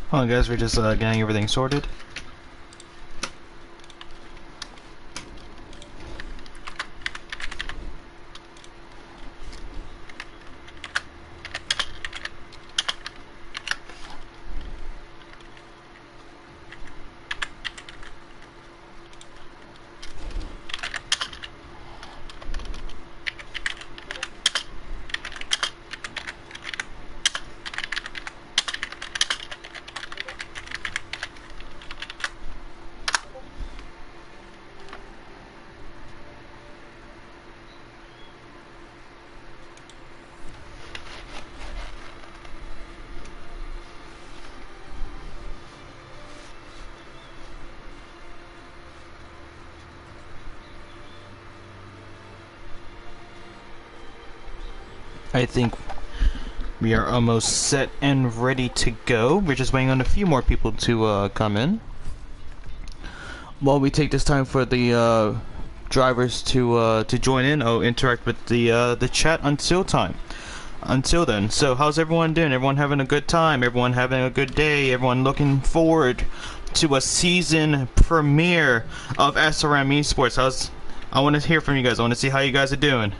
Hold on, guys, we're just getting everything sorted. I think we are almost set and ready to go. We're just waiting on a few more people to come in. While we take this time for the drivers to join in, interact with the chat until then. So how's everyone doing? Everyone having a good time? Everyone having a good day? Everyone looking forward to a season premiere of SRM ESPORTS? I want to hear from you guys. I want to see how you guys are doing.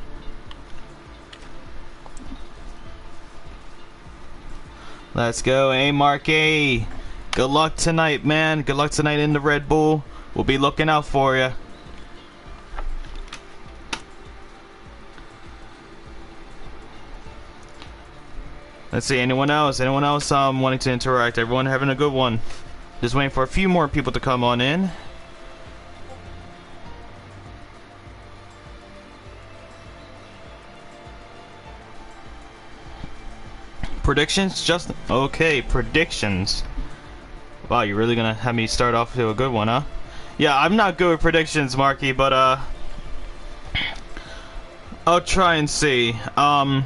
Let's go, Mark A. Good luck tonight, man. Good luck tonight in the Red Bull. We'll be looking out for you. Let's see, anyone else? Anyone else wanting to interact? Everyone having a good one. Just waiting for a few more people to come on in. Predictions? Just okay, predictions. Wow, you're really gonna have me start off to a good one, huh? Yeah, I'm not good with predictions, Marky, but I'll try and see. I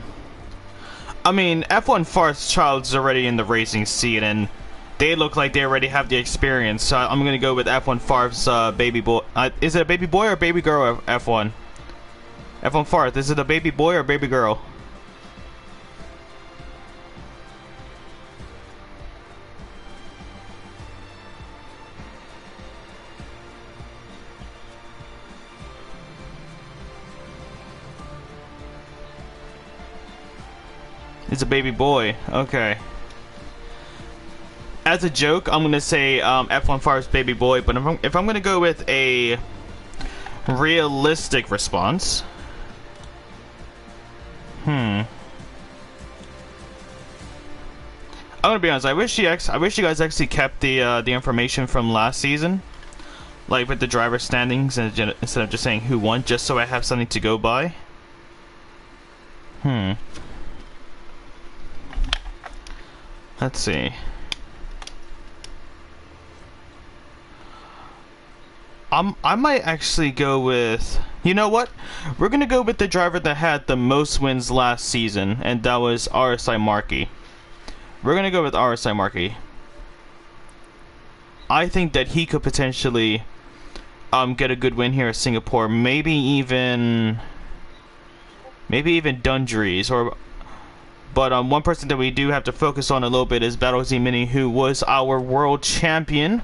mean, F1 Farce Child's already in the racing seat, and they look like they already have the experience. So I'm gonna go with F1 Farce baby boy. Is it a baby boy or baby girl? F1 Farce. Is it a baby boy or baby girl? It's a baby boy. Okay. As a joke, I'm gonna say F1 Farce baby boy, but if I'm gonna go with a realistic response, I'm gonna be honest. I wish you guys actually kept the information from last season, like with the driver standings, instead of just saying who won, just so I have something to go by. Let's see. I might actually go with... You know what? We're gonna go with the driver that had the most wins last season, and that was RSI Markey. We're gonna go with RSI Markey. I think that he could potentially get a good win here at Singapore. Maybe even Dundrees or... But one person that we do have to focus on a little bit is BattleZ Mini, who was our world champion.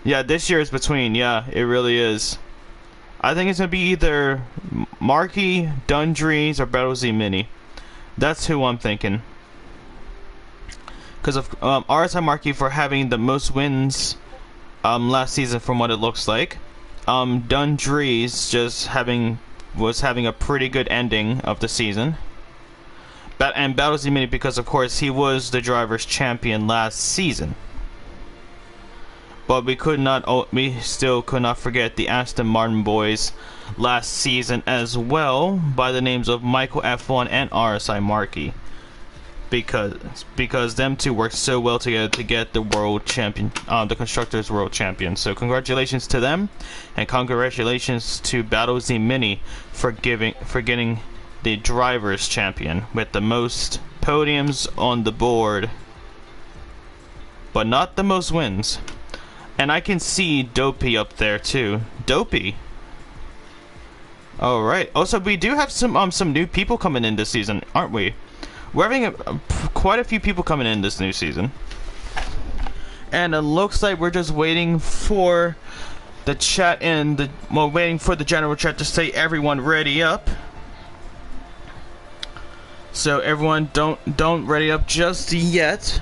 Yeah, this year is between. Yeah, it really is. I think it's going to be either Markey, Dundrees, or BattleZ Mini. That's who I'm thinking. Because of RSI Markey for having the most wins last season from what it looks like. Dundrees was having a pretty good ending of the season. And BattleZ Mini because, of course, he was the driver's champion last season. But we still could not forget the Aston Martin boys last season as well, by the names of Michael F1 and RSI Markey. Because them two worked so well together to get the world champion, the constructors world champion. So congratulations to them, and congratulations to BattleZ Mini for getting the drivers champion with the most podiums on the board, but not the most wins. And I can see Dopey up there too. Dopey. All right. Also, we do have some new people coming in this season, aren't we? we're having quite a few people coming in this new season. And it looks like we're just waiting for the chat and waiting for the general chat to say everyone ready up. So everyone don't ready up just yet.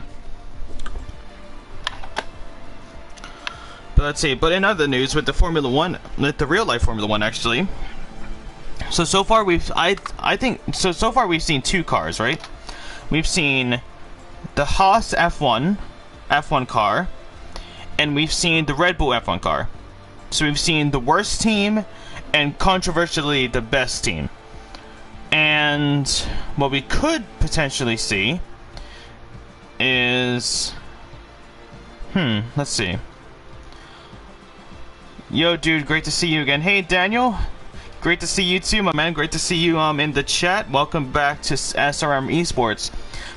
But let's see. But in other news, with the Formula One, with the real life Formula One, actually. So far we've so far we've seen 2 cars, right? We've seen the Haas F1 car, and we've seen the Red Bull F1 car. So we've seen the worst team and controversially the best team. And what we could potentially see is let's see. Yo, dude, great to see you again. Hey, Daniel. Great to see you too, my man. Great to see you in the chat. Welcome back to SRM ESPORTS,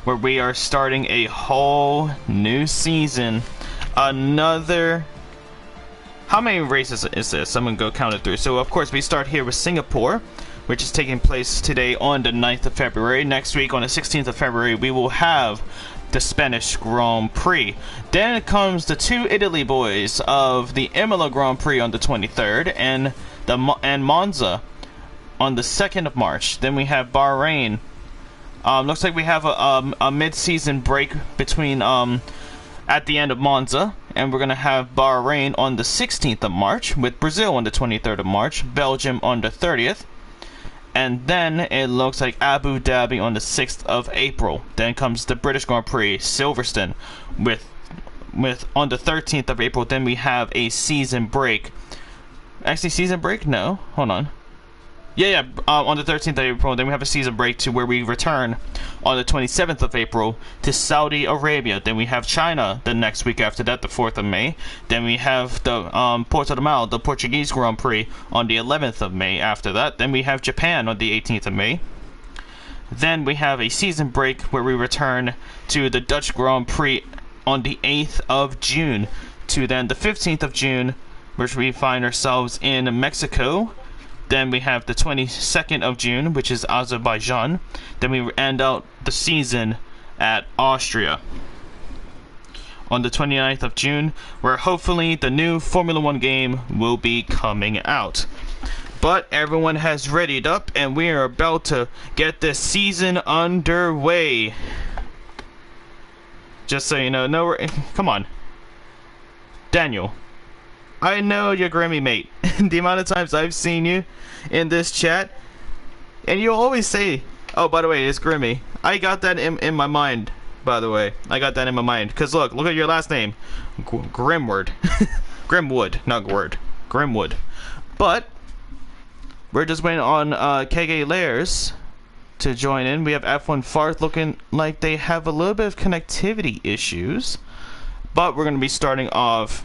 where we are starting a whole new season. Another... How many races is this? I'm going to go count it through. So, of course, we start here with Singapore, which is taking place today on the 9th of February. Next week, on the 16th of February, we will have the Spanish Grand Prix. Then comes the 2 Italy boys of the Imola Grand Prix on the 23rd and Monza on the 2nd of March. Then we have Bahrain. Looks like we have a mid-season break between at the end of Monza, and we're gonna have Bahrain on the 16th of March, with Brazil on the 23rd of March, Belgium on the 30th. And then it looks like Abu Dhabi on the 6th of April. Then comes the British Grand Prix, Silverstone, with on the 13th of April. Then we have a season break. Actually, season break? No, hold on. Yeah, on the 13th of April. Then we have a season break to where we return on the 27th of April to Saudi Arabia. Then we have China the next week after that, the 4th of May. Then we have the Portimao, the Portuguese Grand Prix, on the 11th of May after that. Then we have Japan on the 18th of May. Then we have a season break where we return to the Dutch Grand Prix on the 8th of June to then the 15th of June, which we find ourselves in Mexico. Then we have the 22nd of June, which is Azerbaijan. Then we end out the season at Austria on the 29th of June, where hopefully the new Formula One game will be coming out. But everyone has readied up, and we are about to get this season underway. Just so you know, come on. Daniel. I know you're Grimmy, mate. The amount of times I've seen you in this chat, and you always say, oh, by the way, it's Grimmy. I got that in my mind, by the way. I got that in my mind. Because look at your last name. Grimwood. Grimwood, not Gword. Grimwood. But we're just waiting on KG Layers to join in. We have F1 Farth looking like they have a little bit of connectivity issues. But we're going to be starting off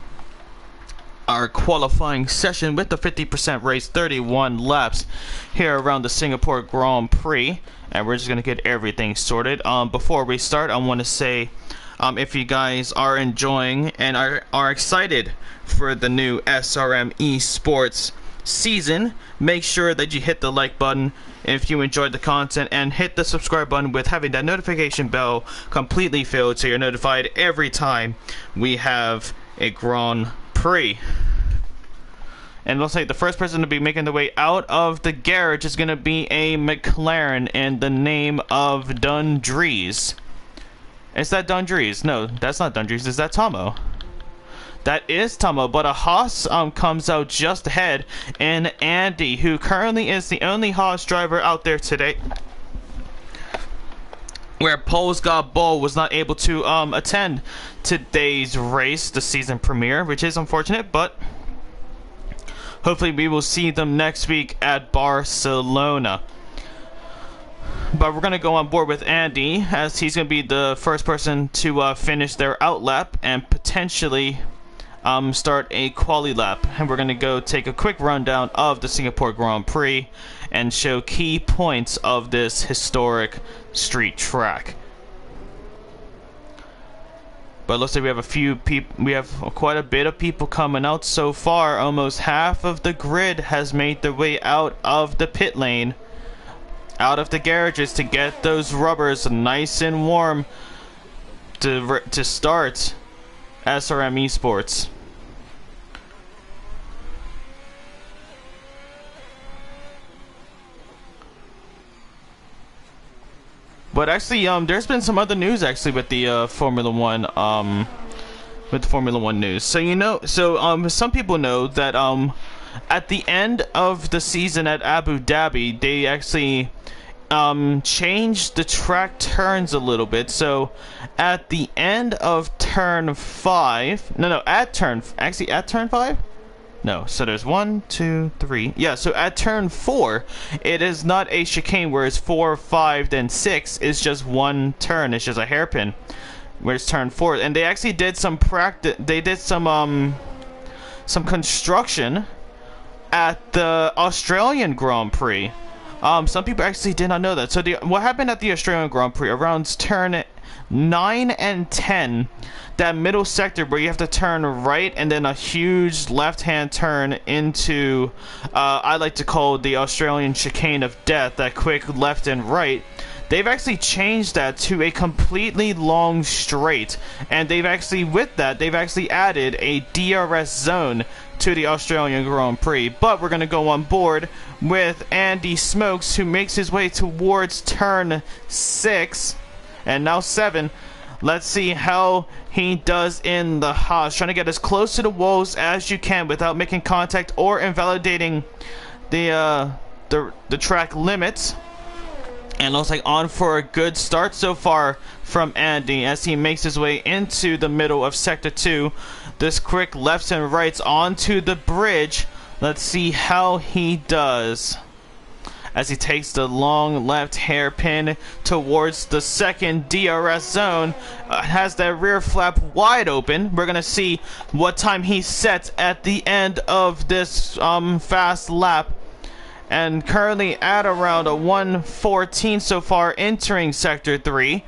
our qualifying session with the 50% race, 31 laps here around the Singapore Grand Prix, and we're just gonna get everything sorted. Before we start, I want to say, if you guys are enjoying and are excited for the new SRM ESports season, make sure that you hit the like button if you enjoyed the content, and hit the subscribe button with having that notification bell completely filled so you're notified every time we have a Grand Prix. And it looks like the first person to be making the way out of the garage is going to be a McLaren in the name of Dundrees. Is that Dundrees? No, that's not Dundrees. Is that Tomo? That is Tomo, but a Haas comes out just ahead, and Andy, who currently is the only Haas driver out there today, where Poles Got Ball was not able to attend today's race, the season premiere, which is unfortunate, but hopefully we will see them next week at Barcelona. But we're going to go on board with Andy, as he's going to be the first person to finish their outlap and potentially start a quali lap. And we're going to go take a quick rundown of the Singapore Grand Prix and show key points of this historic street track. But it looks like we have a few people. We have quite a bit of people coming out so far. Almost half of the grid has made their way out of the pit lane. out of the garages to get those rubbers nice and warm to start SRM Esports. But actually, there's been some other news actually with the Formula One, with the Formula One news. So some people know that at the end of the season at Abu Dhabi, they actually changed the track turns a little bit. So at the end of turn 5, at turn 5. No, so there's 1, 2, 3. Yeah, so at turn 4, it is not a chicane where it's 4, 5, then 6. It's just one turn. It's just a hairpin. Where it's turn 4, and they actually did some practice. They did some construction at the Australian Grand Prix. Some people actually did not know that. So what happened at the Australian Grand Prix around turn 9 and 10, that middle sector where you have to turn right and then a huge left-hand turn into I like to call the Australian chicane of death, that quick left and right. They've actually changed that to a completely long straight, and they've actually added a DRS zone to the Australian Grand Prix. But we're going to go on board with Andy Smokes, who makes his way towards turn 6 and now 7. Let's see how he does in the Haas, trying to get as close to the walls as you can without making contact or invalidating the track limits. And looks like on for a good start so far from Andy as he makes his way into the middle of Sector 2. This quick lefts and rights onto the bridge. Let's see how he does as he takes the long left hairpin towards the second DRS zone. Has that rear flap wide open. We're going to see what time he sets at the end of this fast lap. And currently at around a 1:14 so far, entering Sector 3.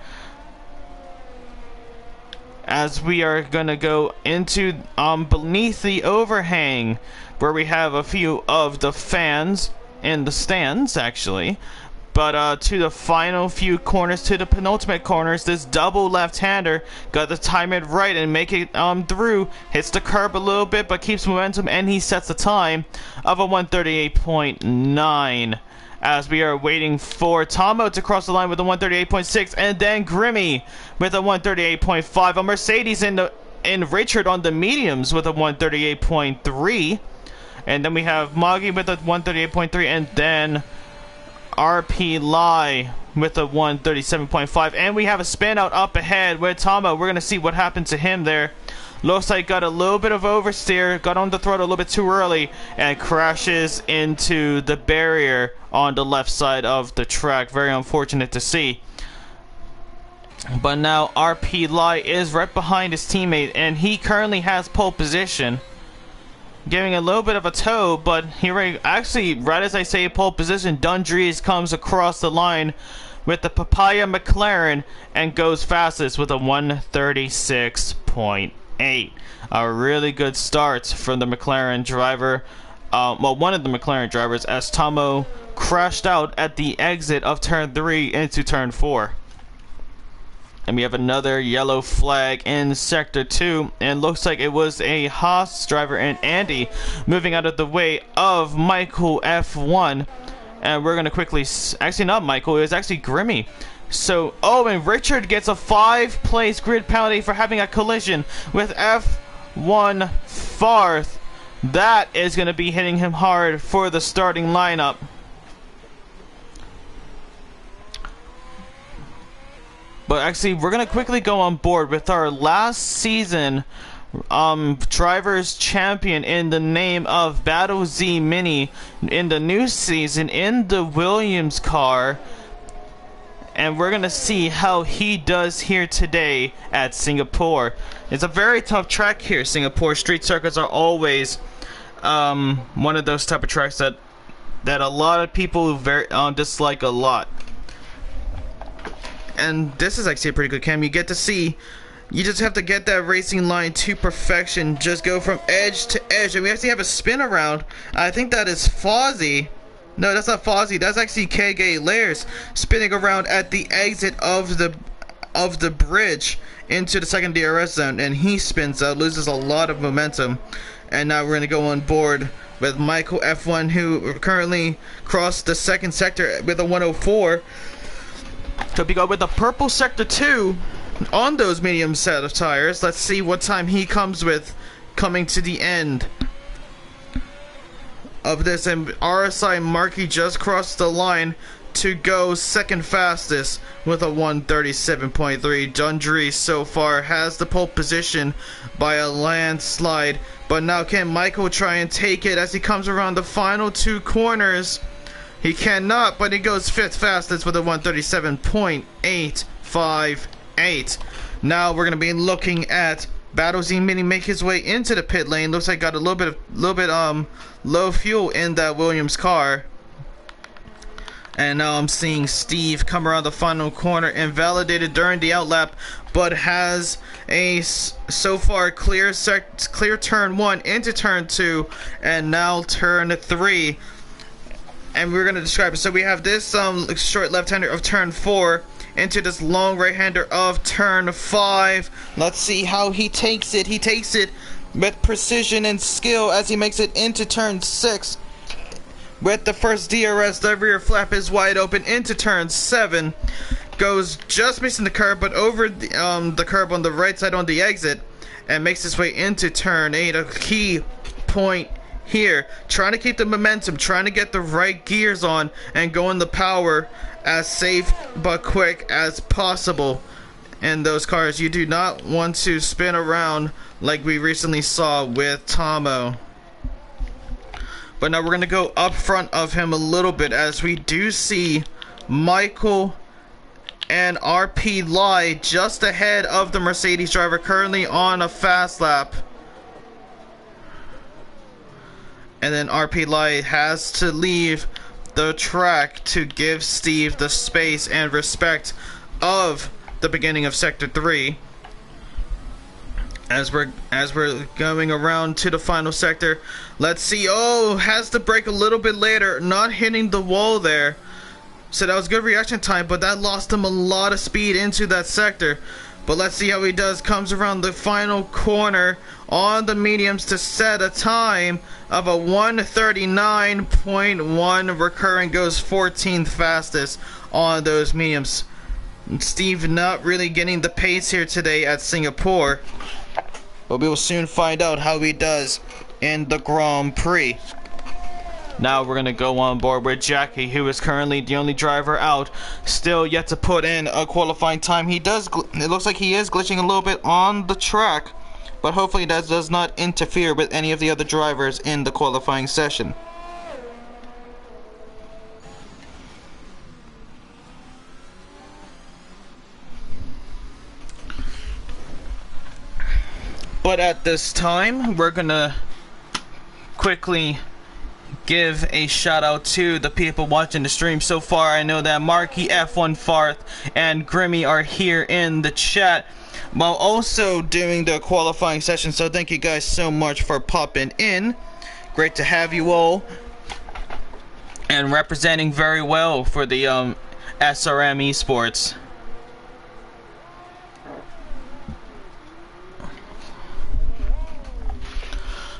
As we are going to go into beneath the overhang, where we have a few of the fans in the stands, actually. But to the final few corners, to the penultimate corners, this double left-hander got to time it right and make it through. Hits the curb a little bit, but keeps momentum, and he sets the time of a 138.9. As we are waiting for Tomo to cross the line with a 138.6, and then Grimmy with a 138.5. A Mercedes in Richard on the mediums with a 138.3. And then we have Moggy with a 138.3, and then RP Lai with a 137.5, and we have a spin out up ahead with Tomo. We're gonna see what happened to him there. Looks like got a little bit of oversteer, got on the throttle a little bit too early, and crashes into the barrier on the left side of the track. Very unfortunate to see. But now RP Lai is right behind his teammate, and he currently has pole position, giving a little bit of a tow, but here actually, right as I say pole position, Dundrees comes across the line with the Papaya McLaren and goes fastest with a 136.8. A really good start from the McLaren driver, one of the McLaren drivers, as Tomo crashed out at the exit of turn 3 into turn 4. And we have another yellow flag in Sector 2, and looks like it was a Haas driver and Andy moving out of the way of Michael F1. And we're going to quickly, actually not Michael, it was actually Grimmy. So, and Richard gets a 5-place grid penalty for having a collision with F1 Farth. That is going to be hitting him hard for the starting lineup. But actually, we're going to quickly go on board with our last season Drivers Champion in the name of Battle Z Mini in the new season in the Williams car. And we're going to see how he does here today at Singapore. It's a very tough track here, Singapore. Street circuits are always one of those type of tracks that a lot of people dislike a lot. And this is actually a pretty good cam. You get to see, you just have to get that racing line to perfection. Just go from edge to edge. And we actually have a spin around. I think that is Fozzie No, that's not Fozzy. That's actually KG Layers spinning around at the exit of the bridge into the second DRS zone, and he spins out, loses a lot of momentum, and now we're gonna go on board with Michael F1, who currently crossed the second sector with a 104. So we go with the purple sector 2 on those medium set of tires. Let's see what time he comes with coming to the end of this. And RSI Markey just crossed the line to go second fastest with a 137.3. Dundry so far has the pole position by a landslide, but now can Michael try and take it as he comes around the final 2 corners? He cannot, but he goes 5th fastest with a 137.858. Now we're gonna be looking at Battlezine Mini make his way into the pit lane. Looks like got a little bit low fuel in that Williams car. And now I'm seeing Steve come around the final corner, invalidated during the outlap, but has a so far clear turn 1 into turn 2, and now turn 3. And we're gonna describe it. So we have this short left-hander of turn 4 into this long right-hander of turn 5. Let's see how he takes it. He takes it with precision and skill as he makes it into turn 6. With the first DRS, the rear flap is wide open into turn 7. Goes just missing the curb, but over the curb on the right side on the exit, and makes his way into turn 8. A key point here, trying to keep the momentum, trying to get the right gears on, and go in the power as safe but quick as possible. In those cars, you do not want to spin around like we recently saw with Tomo. But now we're going to go up front of him a little bit as we do see Michael and RP lie just ahead of the Mercedes driver currently on a fast lap. And then RP lie has to leave the track to give Steve the space and respect of the beginning of Sector 3. As we're going around to the final sector, let's see. Oh, has to brake a little bit later, not hitting the wall there. So that was good reaction time, but that lost him a lot of speed into that sector. But let's see how he does. Comes around the final corner on the mediums to set a time of a 139.1. Recurring goes 14th fastest on those mediums. Steve not really getting the pace here today at Singapore, but we will soon find out how he does in the Grand Prix. Now we're going to go on board with Jackie, who is currently the only driver out, still yet to put in a qualifying time. He does, it looks like he is glitching a little bit on the track, but hopefully that does not interfere with any of the other drivers in the qualifying session. But at this time, we're gonna quickly give a shout out to the people watching the stream so far. I know that Marky, F1 Farth, and Grimmy are here in the chat while also doing the qualifying session. So thank you guys so much for popping in. Great to have you all, and representing very well for the SRM ESPORTS.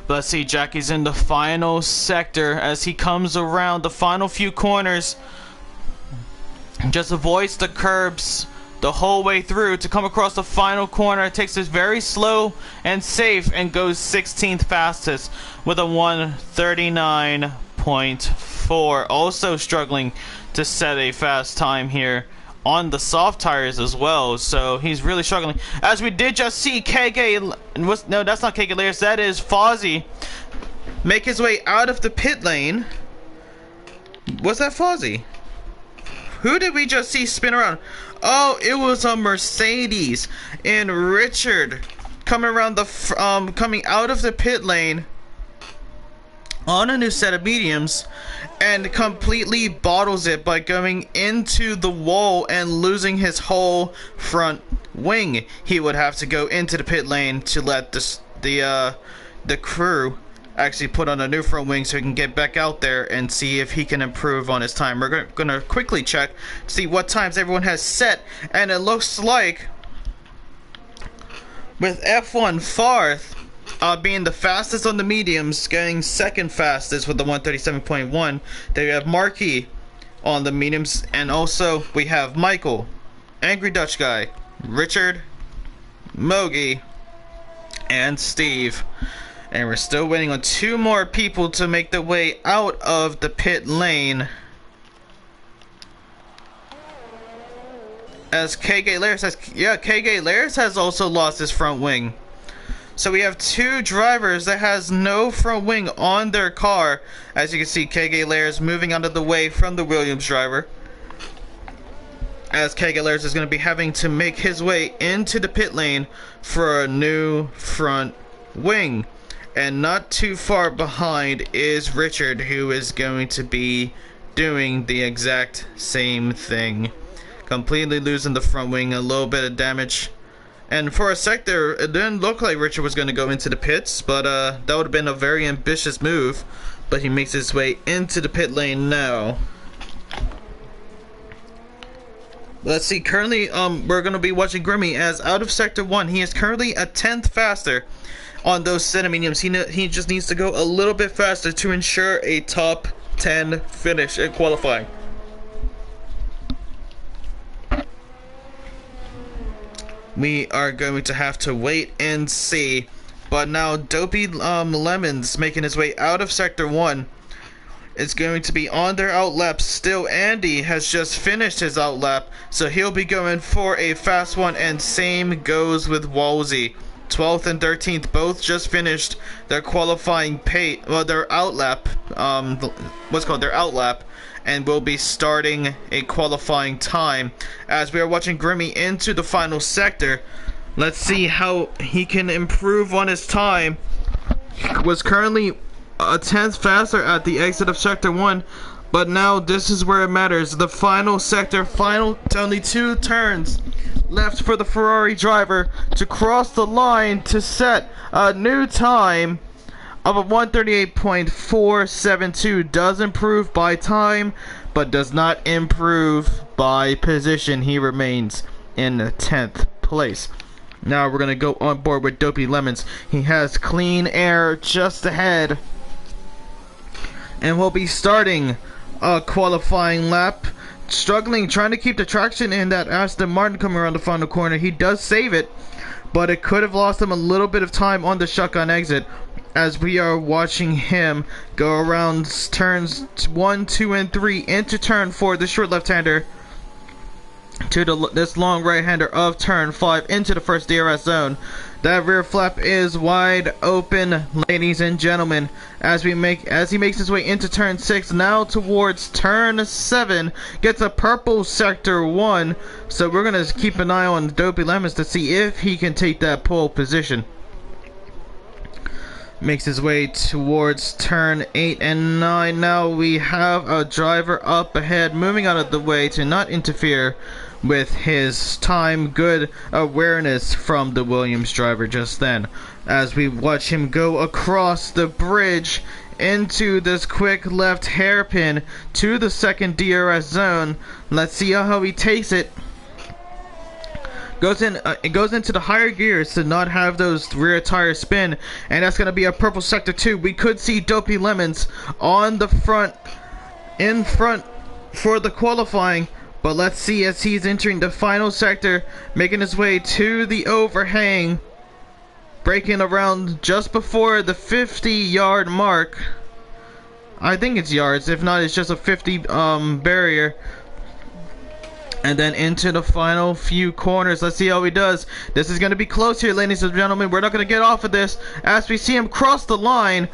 Let's see, Jackie's in the final sector as he comes around the final few corners. Just avoids the curbs the whole way through to come across the final corner. Takes this very slow and safe and goes 16th fastest with a 139.4. Also struggling to set a fast time here on the soft tires as well, so he's really struggling. As we did just see KG, no, that's not KG Layers, that is Fozzy, make his way out of the pit lane. Was that Fozzy? Who did we just see spin around? Oh, it was a Mercedes, and Richard coming around the coming out of the pit lane on a new set of mediums and completely bottles it by going into the wall and losing his whole front wing. He would have to go into the pit lane to let the crew actually put on a new front wing so he can get back out there and see if he can improve on his time. We're gonna quickly check to see what times everyone has set, and it looks like with F1 Farth being the fastest on the mediums, getting second fastest with the 137.1. Then we have Marquis on the mediums, and also we have Michael, Angry Dutch Guy, Richard, Mogi, and Steve. And we're still waiting on 2 more people to make their way out of the pit lane. As KG Lares has, KG Lares has also lost his front wing. So we have 2 drivers that has no front wing on their car. As you can see, KG Lares moving out of the way from the Williams driver, as KG Lares is going to be having to make his way into the pit lane for a new front wing. And not too far behind is Richard, who is going to be doing the exact same thing. Completely losing the front wing, a little bit of damage. And for a sec there, it didn't look like Richard was going to go into the pits, but that would have been a very ambitious move. But he makes his way into the pit lane now. Let's see, currently we're going to be watching Grimmy as out of Sector 1. He is currently a 10th faster on those center mediums. He just needs to go a little bit faster to ensure a top 10 finish in qualifying. We are going to have to wait and see. But now Dopey Lemons making his way out of Sector 1. It's going to be on their outlap still. Andy has just finished his outlap, so he'll be going for a fast one, and same goes with Walsey. 12th and 13th both just finished their qualifying their outlap, their outlap, and will be starting a qualifying time. As we are watching Grimmy into the final sector, let's see how he can improve on his time. He was currently a 10th faster at the exit of Sector 1, but now this is where it matters. The final sector, only 2 turns left for the Ferrari driver to cross the line to set a new time of a 138.472. Does improve by time, but does not improve by position. He remains in 10th place. Now we're going to go on board with Dopey Lemons. He has clean air just ahead, and we'll be starting a qualifying lap. Struggling, trying to keep the traction in that Aston Martin coming around the final corner. He does save it, but it could have lost him a little bit of time on the shotgun exit, as we are watching him go around turns 1, 2, and 3 into turn 4, the short left-hander, to this long right-hander of turn 5 into the first DRS zone. That rear flap is wide open, ladies and gentlemen, as he makes his way into turn 6, now towards turn 7, gets a purple sector 1. So we're gonna keep an eye on Dopey Lemons to see if he can take that pole position. Makes his way towards turn 8 and 9. Now we have a driver up ahead, moving out of the way to not interfere with his time. Good awareness from the Williams driver just then, as we watch him go across the bridge into this quick left hairpin to the second DRS zone. Let's see how he takes it. It goes into the higher gears to not have those rear tires spin, and that's going to be a purple sector 2. We could see Dopey Lemons on the front, in front for the qualifying. But let's see as he's entering the final sector, making his way to the overhang, braking around just before the 50-yard mark. I think it's yards, if not it's just a 50 barrier. And then into the final few corners. Let's see how he does. This is going to be close here, ladies and gentlemen. We're not going to get off of this as we see him cross the line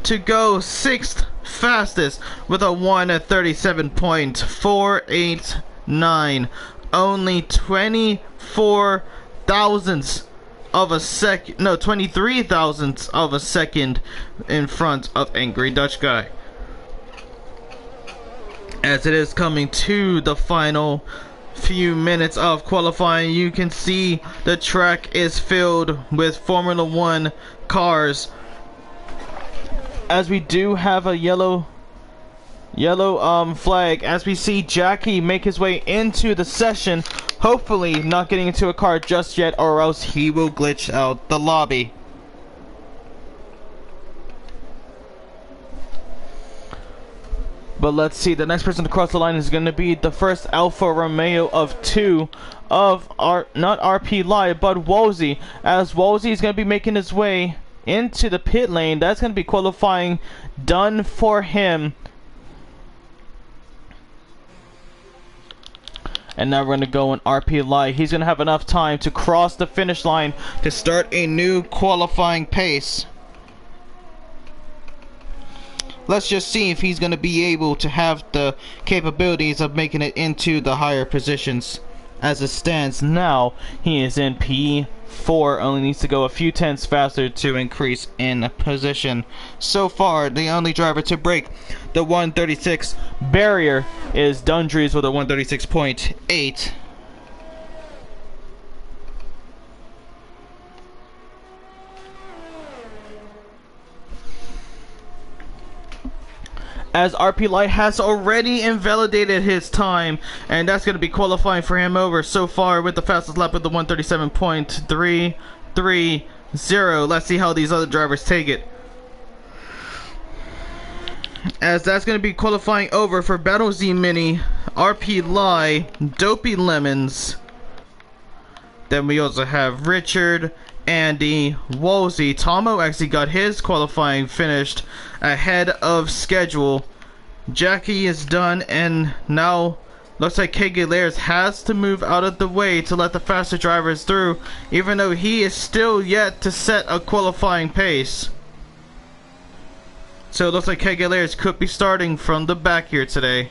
to go 6th fastest with a 1:37.489. Only 24 thousandths of a second, no, 23 thousandths of a second in front of Angry Dutch Guy. As it is coming to the final few minutes of qualifying, you can see the track is filled with Formula 1 cars as we do have a yellow flag, as we see Jackie make his way into the session, hopefully not getting into a car just yet, or else he will glitch out the lobby. But let's see, the next person to cross the line is going to be the first Alfa Romeo of 2 of not RP Live, but Woolsey, as Woolsey is going to be making his way into the pit lane. That's going to be qualifying done for him. And now we're going to go on RP Live. He's going to have enough time to cross the finish line to start a new qualifying pace. Let's just see if he's going to be able to have the capabilities of making it into the higher positions. As it stands now, he is in P4, only needs to go a few tenths faster to increase in position. So far, the only driver to break the 136 barrier is Dundrees with a 136.8. As RP Light has already invalidated his time, and that's going to be qualifying for him over so far with the fastest lap with the 137.330. Let's see how these other drivers take it. As that's going to be qualifying over for Battle Z Mini, RP Light, Dopey Lemons. Then we also have Richard, Andy, Woolsey. Tomo actually got his qualifying finished ahead of schedule. Jackie is done, and now looks like KG Layers has to move out of the way to let the faster drivers through, even though he is still yet to set a qualifying pace. So it looks like KG Layers could be starting from the back here today.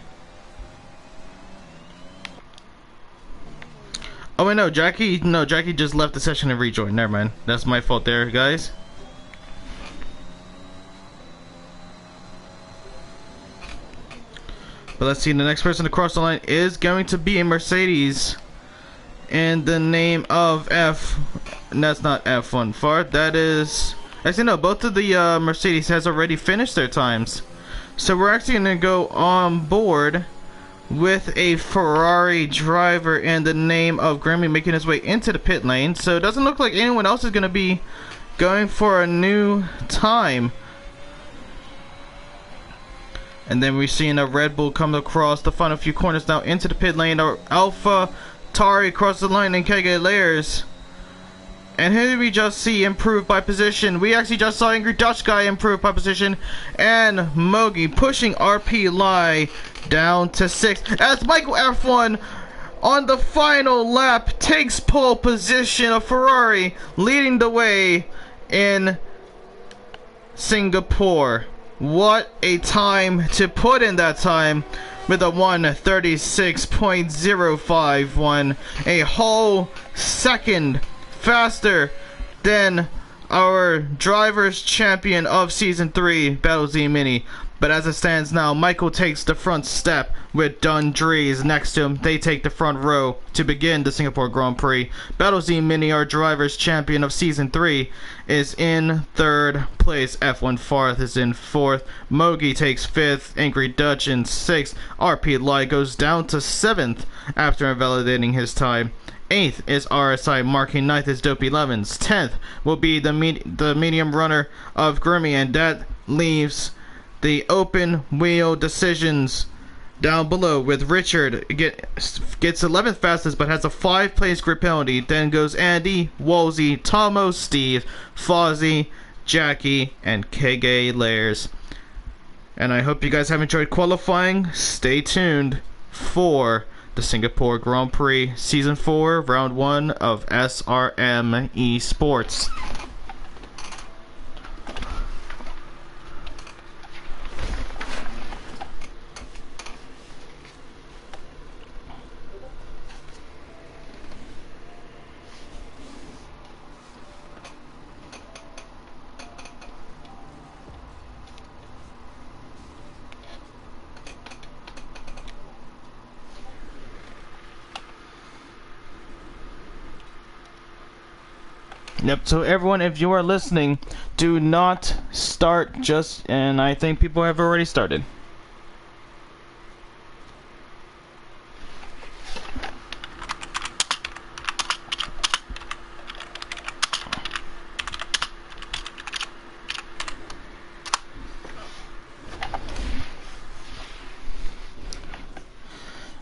Oh wait, no, Jackie just left the session and rejoined. Never mind. That's my fault there, guys. But let's see, the next person to cross the line is going to be a Mercedes in the name of F. And that's not F1 Fart, that is... Actually, no, both of the Mercedes has already finished their times. So we're actually going to go on board with a Ferrari driver in the name of Grammy making his way into the pit lane. So it doesn't look like anyone else is going to be going for a new time. And then we're seeing a Red Bull come across the final few corners now into the pit lane. Our Alpha Tari across the line and KG Layers. And who did we just see improve by position? We actually just saw Angry Dutch Guy improve by position. And Mogi pushing RP Lai down to 6th. As Michael F1 on the final lap takes pole position of Ferrari, leading the way in Singapore. What a time to put in that time with a 136.051. A whole second faster than our driver's champion of season 3, Battle Z Mini. But as it stands now, Michael takes the front step with Dundrees next to him. They take the front row to begin the Singapore Grand Prix. Battle Z Mini, our driver's champion of season 3, is in 3rd place. F1 Farth is in 4th. Mogi takes 5th. Angry Dutch in 6th. RP Lai goes down to 7th after invalidating his time. 8th is RSI, marking 9th is Dopey Lemons. 10th will be the medium runner of Grimmy, and that leaves the open wheel decisions down below with Richard gets 11th fastest but has a 5-place grid penalty. Then goes Andy, Woolsey, Tomo, Steve, Fozzie, Jackie, and KG Layers. And I hope you guys have enjoyed qualifying. Stay tuned for the Singapore Grand Prix Season 4, Round 1 of SRM ESPORTS. Yep, so everyone, if you are listening, do not start just, and I think people have already started.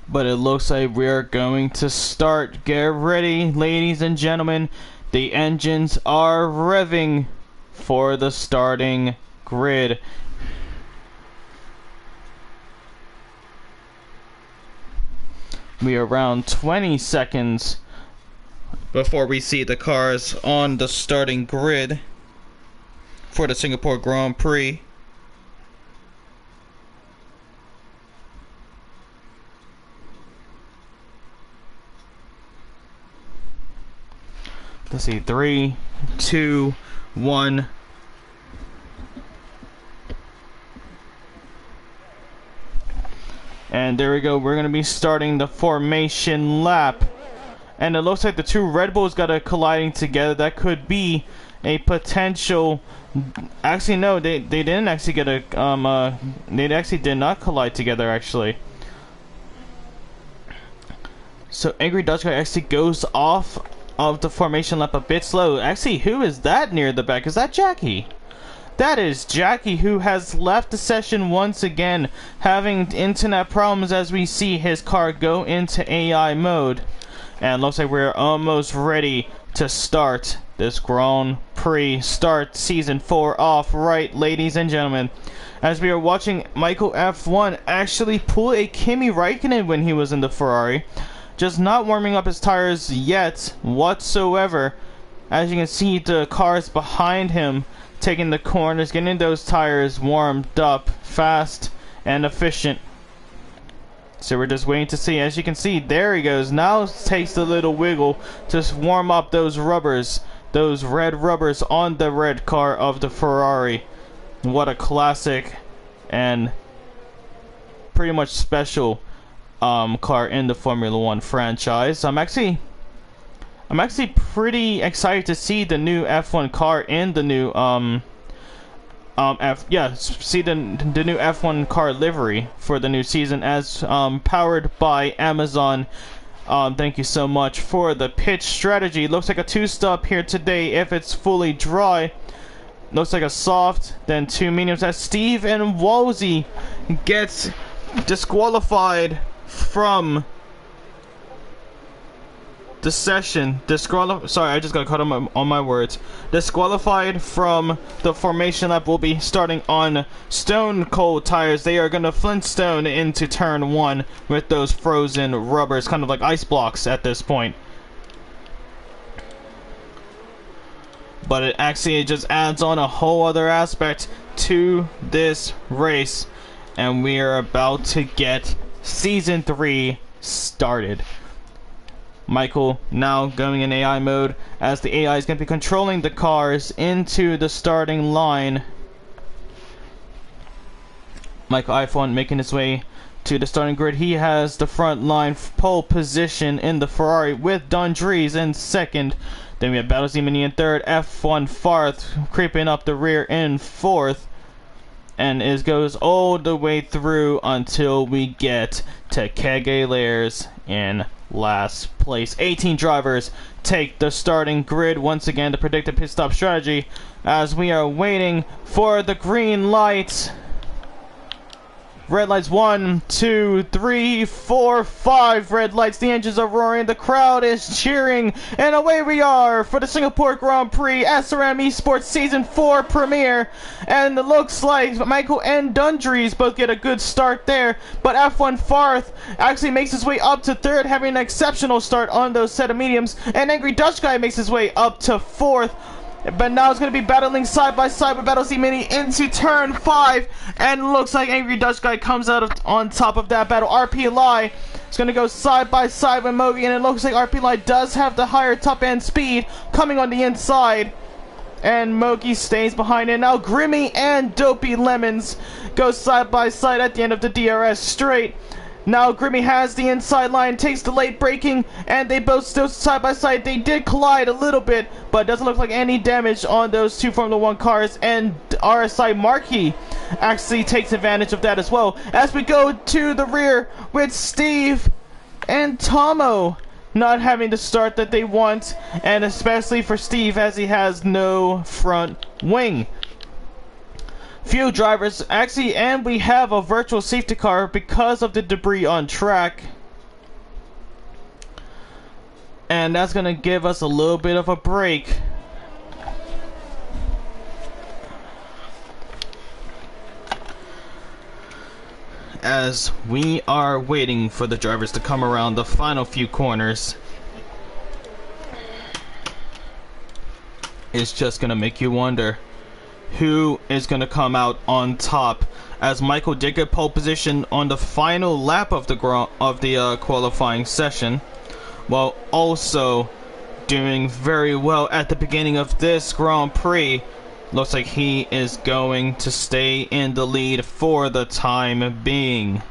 But it looks like we're going to start. Get ready, ladies and gentlemen. The engines are revving for the starting grid. We are around 20 seconds before we see the cars on the starting grid for the Singapore Grand Prix. Let's see, 3, 2, 1. And there we go. We're going to be starting the formation lap. And it looks like the two Red Bulls got a colliding together. That could be a potential... Actually, no, they didn't actually get a... they actually did not collide together, actually. So Angry Dutch Guy actually goes off of the formation lap a bit slow. Actually, who is that near the back? Is that Jackie? That is Jackie, who has left the session once again, having internet problems as we see his car go into AI mode. And looks like we're almost ready to start this Grand Prix. Start Season 4 off right, ladies and gentlemen. As we are watching Michael F1 actually pull a Kimi Räikkönen when he was in the Ferrari. Just not warming up his tires yet whatsoever. As you can see, the cars behind him taking the corners, getting those tires warmed up fast and efficient. So we're just waiting to see. As you can see, there he goes. Now takes a little wiggle to warm up those rubbers, those red rubbers on the red car of the Ferrari. What a classic and pretty much special car in the Formula One franchise. I'm actually pretty excited to see the new F1 car in the new see the new F1 car livery for the new season, as powered by Amazon. Thank you so much for the pitch strategy. Looks like a two-stop here today if it's fully dry. Looks like a soft, then two mediums, as Steve and Woolsey gets disqualified from the session. Sorry, I just got caught on my words. Disqualified from the formation lap. Will be starting on stone cold tires. They are going to Flintstone into turn 1 with those frozen rubbers, kind of like ice blocks at this point. But it actually just adds on a whole other aspect to this race, and we are about to get Season 3 started. Michael now going in AI mode, as the AI is going to be controlling the cars into the starting line. Michael F1 making his way to the starting grid. He has the front line pole position in the Ferrari with Don Dries in second. Then we have Battlezy Mini in third, F1 fourth, creeping up the rear in fourth. And it goes all the way through until we get to Kege Lairs in last place. 18 drivers take the starting grid once again. The predicted pit stop strategy, as we are waiting for the green lights. Red lights, 1, 2, 3, 4, 5 red lights. The engines are roaring, the crowd is cheering, and away we are for the Singapore Grand Prix SRM ESPORTS Season 4 premiere. And it looks like Michael and Dundries both get a good start there, but F1 fourth actually makes his way up to third, having an exceptional start on those set of mediums, and Angry Dutch Guy makes his way up to fourth. But now it's going to be battling side by side with Battlezy Mini into turn 5. And looks like Angry Dutch Guy comes out on top of that battle. RP Lai is going to go side by side with Mogi. And it looks like RP Lai does have the higher top end speed coming on the inside. And Mogi stays behind it. Now Grimmy and Dopey Lemons go side by side at the end of the DRS straight. Now Grimmy has the inside line, takes the late braking, and they both still side by side. They did collide a little bit, but it doesn't look like any damage on those two Formula 1 cars, and RSI Marquis actually takes advantage of that as well. As we go to the rear with Steve and Tomo not having the start that they want, and especially for Steve as he has no front wing. Few drivers actually, and we have a virtual safety car because of the debris on track, and that's gonna give us a little bit of a break. As we are waiting for the drivers to come around the final few corners, it's just gonna make you wonder who is going to come out on top, as Michael did get pole position on the final lap of the qualifying session, while also doing very well at the beginning of this Grand Prix. Looks like he is going to stay in the lead for the time being.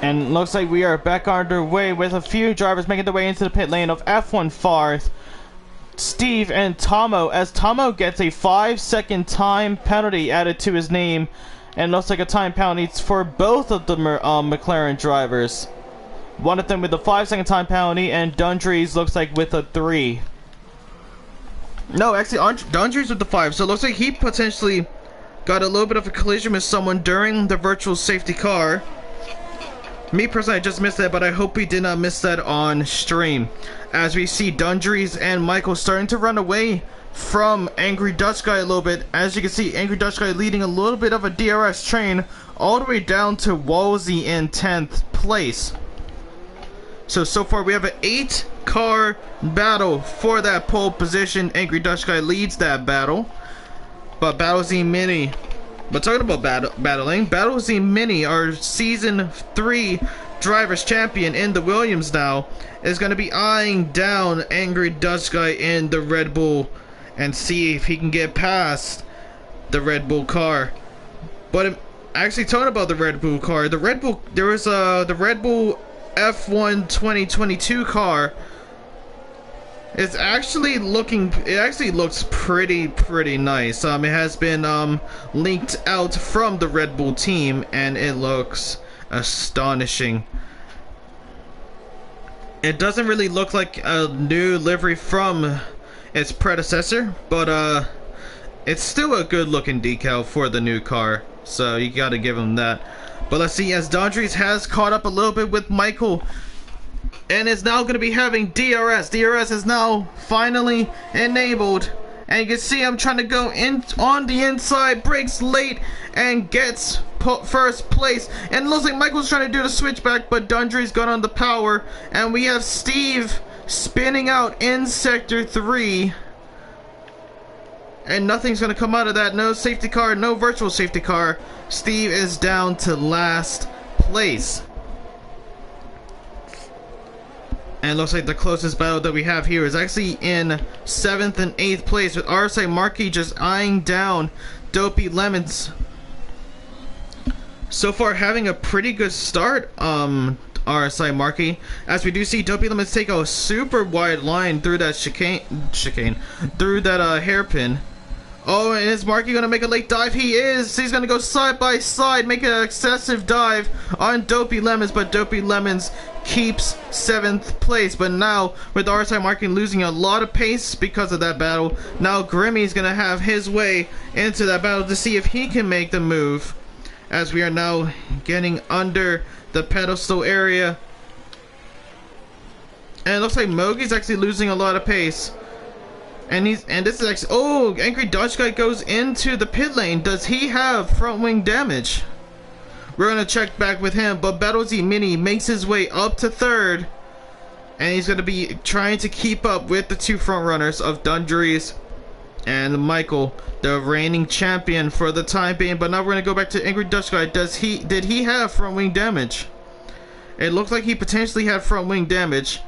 And looks like we are back underway with a few drivers making their way into the pit lane of F1 Farth, Steve and Tomo, as Tomo gets a 5-second time penalty added to his name, and looks like a time penalty for both of the McLaren drivers. One of them with a 5-second time penalty, and Dundrees looks like with a 3. No, actually, Dundrees with the 5, so it looks like he potentially got a little bit of a collision with someone during the virtual safety car. Me personally, I just missed that, but I hope we did not miss that on stream. As we see Dundrees and Michael starting to run away from Angry Dutch Guy a little bit. As you can see, Angry Dutch Guy leading a little bit of a DRS train all the way down to Wolsey in 10th place. So far we have an 8-car battle for that pole position. Angry Dutch Guy leads that battle. But Battle Z Mini... But talking about battling, Battle Z Mini, our Season 3 Drivers Champion in the Williams now, is going to be eyeing down Angry Dutch Guy in the Red Bull and see if he can get past the Red Bull car. But actually talking about the Red Bull car, the Red Bull F1 2022 car is actually looks pretty nice. It has been leaked out from the Red Bull team, and it looks astonishing. It doesn't really look like a new livery from its predecessor, but it's still a good looking decal for the new car, so you gotta give him that. But let's see, as Dondries has caught up a little bit with Michael and is now going to be having DRS. DRS is now finally enabled, and you can see I'm trying to go in on the inside, brakes late, and gets first place. And it looks like Michael's trying to do the switchback, but Dundree's got on the power, and we have Steve spinning out in sector 3. And nothing's going to come out of that. No safety car, no virtual safety car. Steve is down to last place. And it looks like the closest battle that we have here is actually in 7th and 8th place, with RSI Marquis just eyeing down Dopey Lemons. So far having a pretty good start, RSI Marquis, as we do see Dopey Lemons take a super wide line through that through that hairpin. Oh, and is Marquis going to make a late dive? He is! He's going to go side by side, make an excessive dive on Dopey Lemons, but Dopey Lemons keeps 7th place. But now, with RSI Marquis losing a lot of pace because of that battle, now Grimmy's going to have his way into that battle to see if he can make the move, as we are now getting under the pedestal area. And it looks like Mogi's actually losing a lot of pace. And this is actually, oh, Angry Dutch Guy goes into the pit lane. Does he have front wing damage? We're gonna check back with him, but Battle Z Mini makes his way up to 3rd, and he's gonna be trying to keep up with the two front runners of Dundrees and Michael, the reigning champion for the time being. But now we're gonna go back to Angry Dutch Guy. Did he have front wing damage? It looks like he potentially had front wing damage.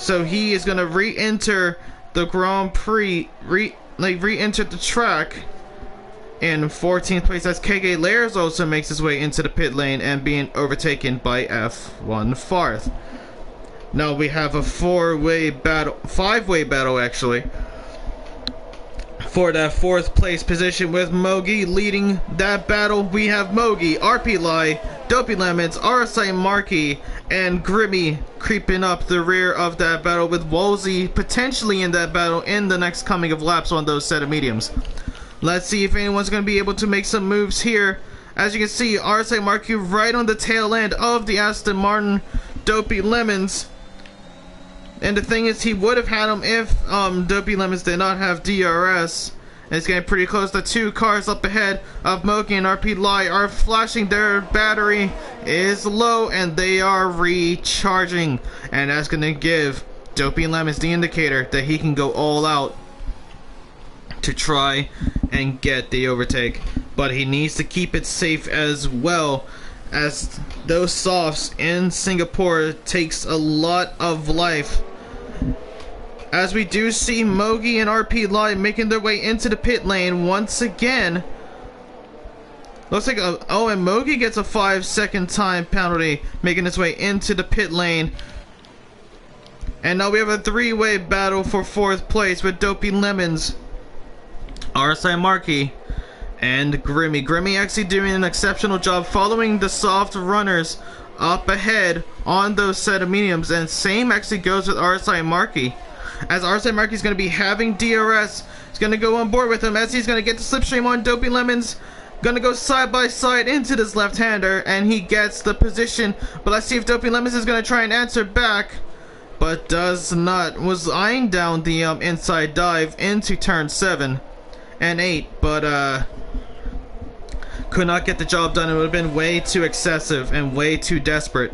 So he is gonna re-enter the Grand Prix, re-enter the track in 14th place, as KK Layers also makes his way into the pit lane and being overtaken by F1 Farth. Now we have a five-way battle actually, for that 4th place position, with Mogi leading that battle. We have Mogi, RP Lai, Dopey Lemons, RSI Markey, and Grimmy creeping up the rear of that battle, with Wolsey potentially in that battle in the next coming of laps on those set of mediums. Let's see if anyone's going to be able to make some moves here. As you can see, RSI Markey right on the tail end of the Aston Martin Dopey Lemons. And the thing is, he would have had him if Dopey Lemons did not have DRS. And it's getting pretty close. The 2 cars up ahead of Moki and RP Lai are flashing. Their battery is low and they are recharging. And that's going to give Dopey Lemons the indicator that he can go all out to try and get the overtake. But he needs to keep it safe as well, as those softs in Singapore takes a lot of life. As we do see Mogi and RP Lai making their way into the pit lane once again. Looks like and Mogi gets a 5-second time penalty, making his way into the pit lane. And now we have a 3-way battle for 4th place with Dopey Lemons, RSI Markey, and Grimmy. Grimmy actually doing an exceptional job following the soft runners up ahead on those set of mediums, and same actually goes with RSI Markey, as RSI Markey is going to be having DRS. He's going to go on board with him, as he's going to get the slipstream on Dopey Lemons. Going to go side by side into this left-hander, and he gets the position. But let's see if Dopey Lemons is going to try and answer back, but does not. Was eyeing down the inside dive into turn 7 and 8, but could not get the job done. It would have been way too excessive and way too desperate.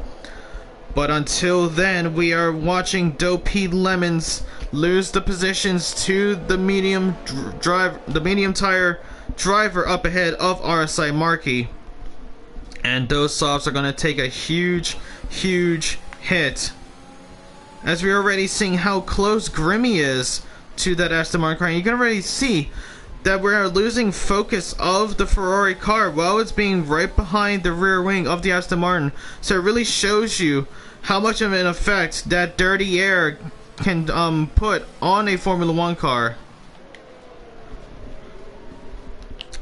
But until then, we are watching Dopey Lemons lose the positions to the medium tire driver up ahead of RSI Markey, and those softs are going to take a huge hit, as we're already seeing how close Grimmy is to that Aston Martin car. You can already see that we're losing focus of the Ferrari car while it's being right behind the rear wing of the Aston Martin. So it really shows you how much of an effect that dirty air can put on a Formula 1 car.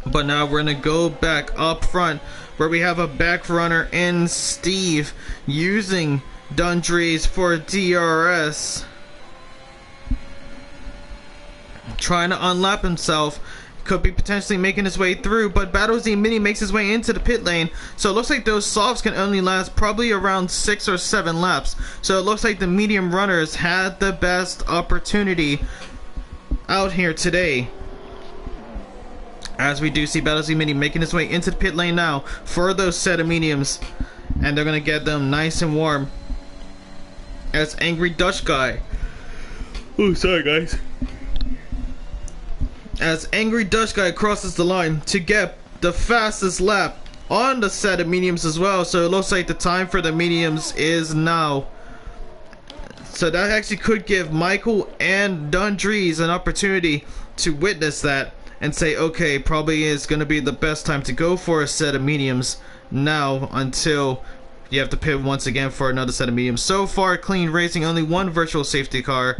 But now we're gonna go back up front, where we have a back runner in Steve using Dundrees for DRS, trying to unlap himself. Could be potentially making his way through, but Battlesy Mini makes his way into the pit lane. So it looks like those softs can only last probably around 6 or 7 laps. So it looks like the medium runners had the best opportunity out here today, as we do see Battlesy Mini making his way into the pit lane now for those set of mediums, and they're gonna get them nice and warm, as Angry Dutch Guy, oh sorry guys, as Angry Dutch Guy crosses the line to get the fastest lap on the set of mediums as well. So it looks like the time for the mediums is now. So that actually could give Michael and Dundrees an opportunity to witness that and say, okay, probably is going to be the best time to go for a set of mediums now, until you have to pivot once again for another set of mediums. So far, clean racing, only one virtual safety car,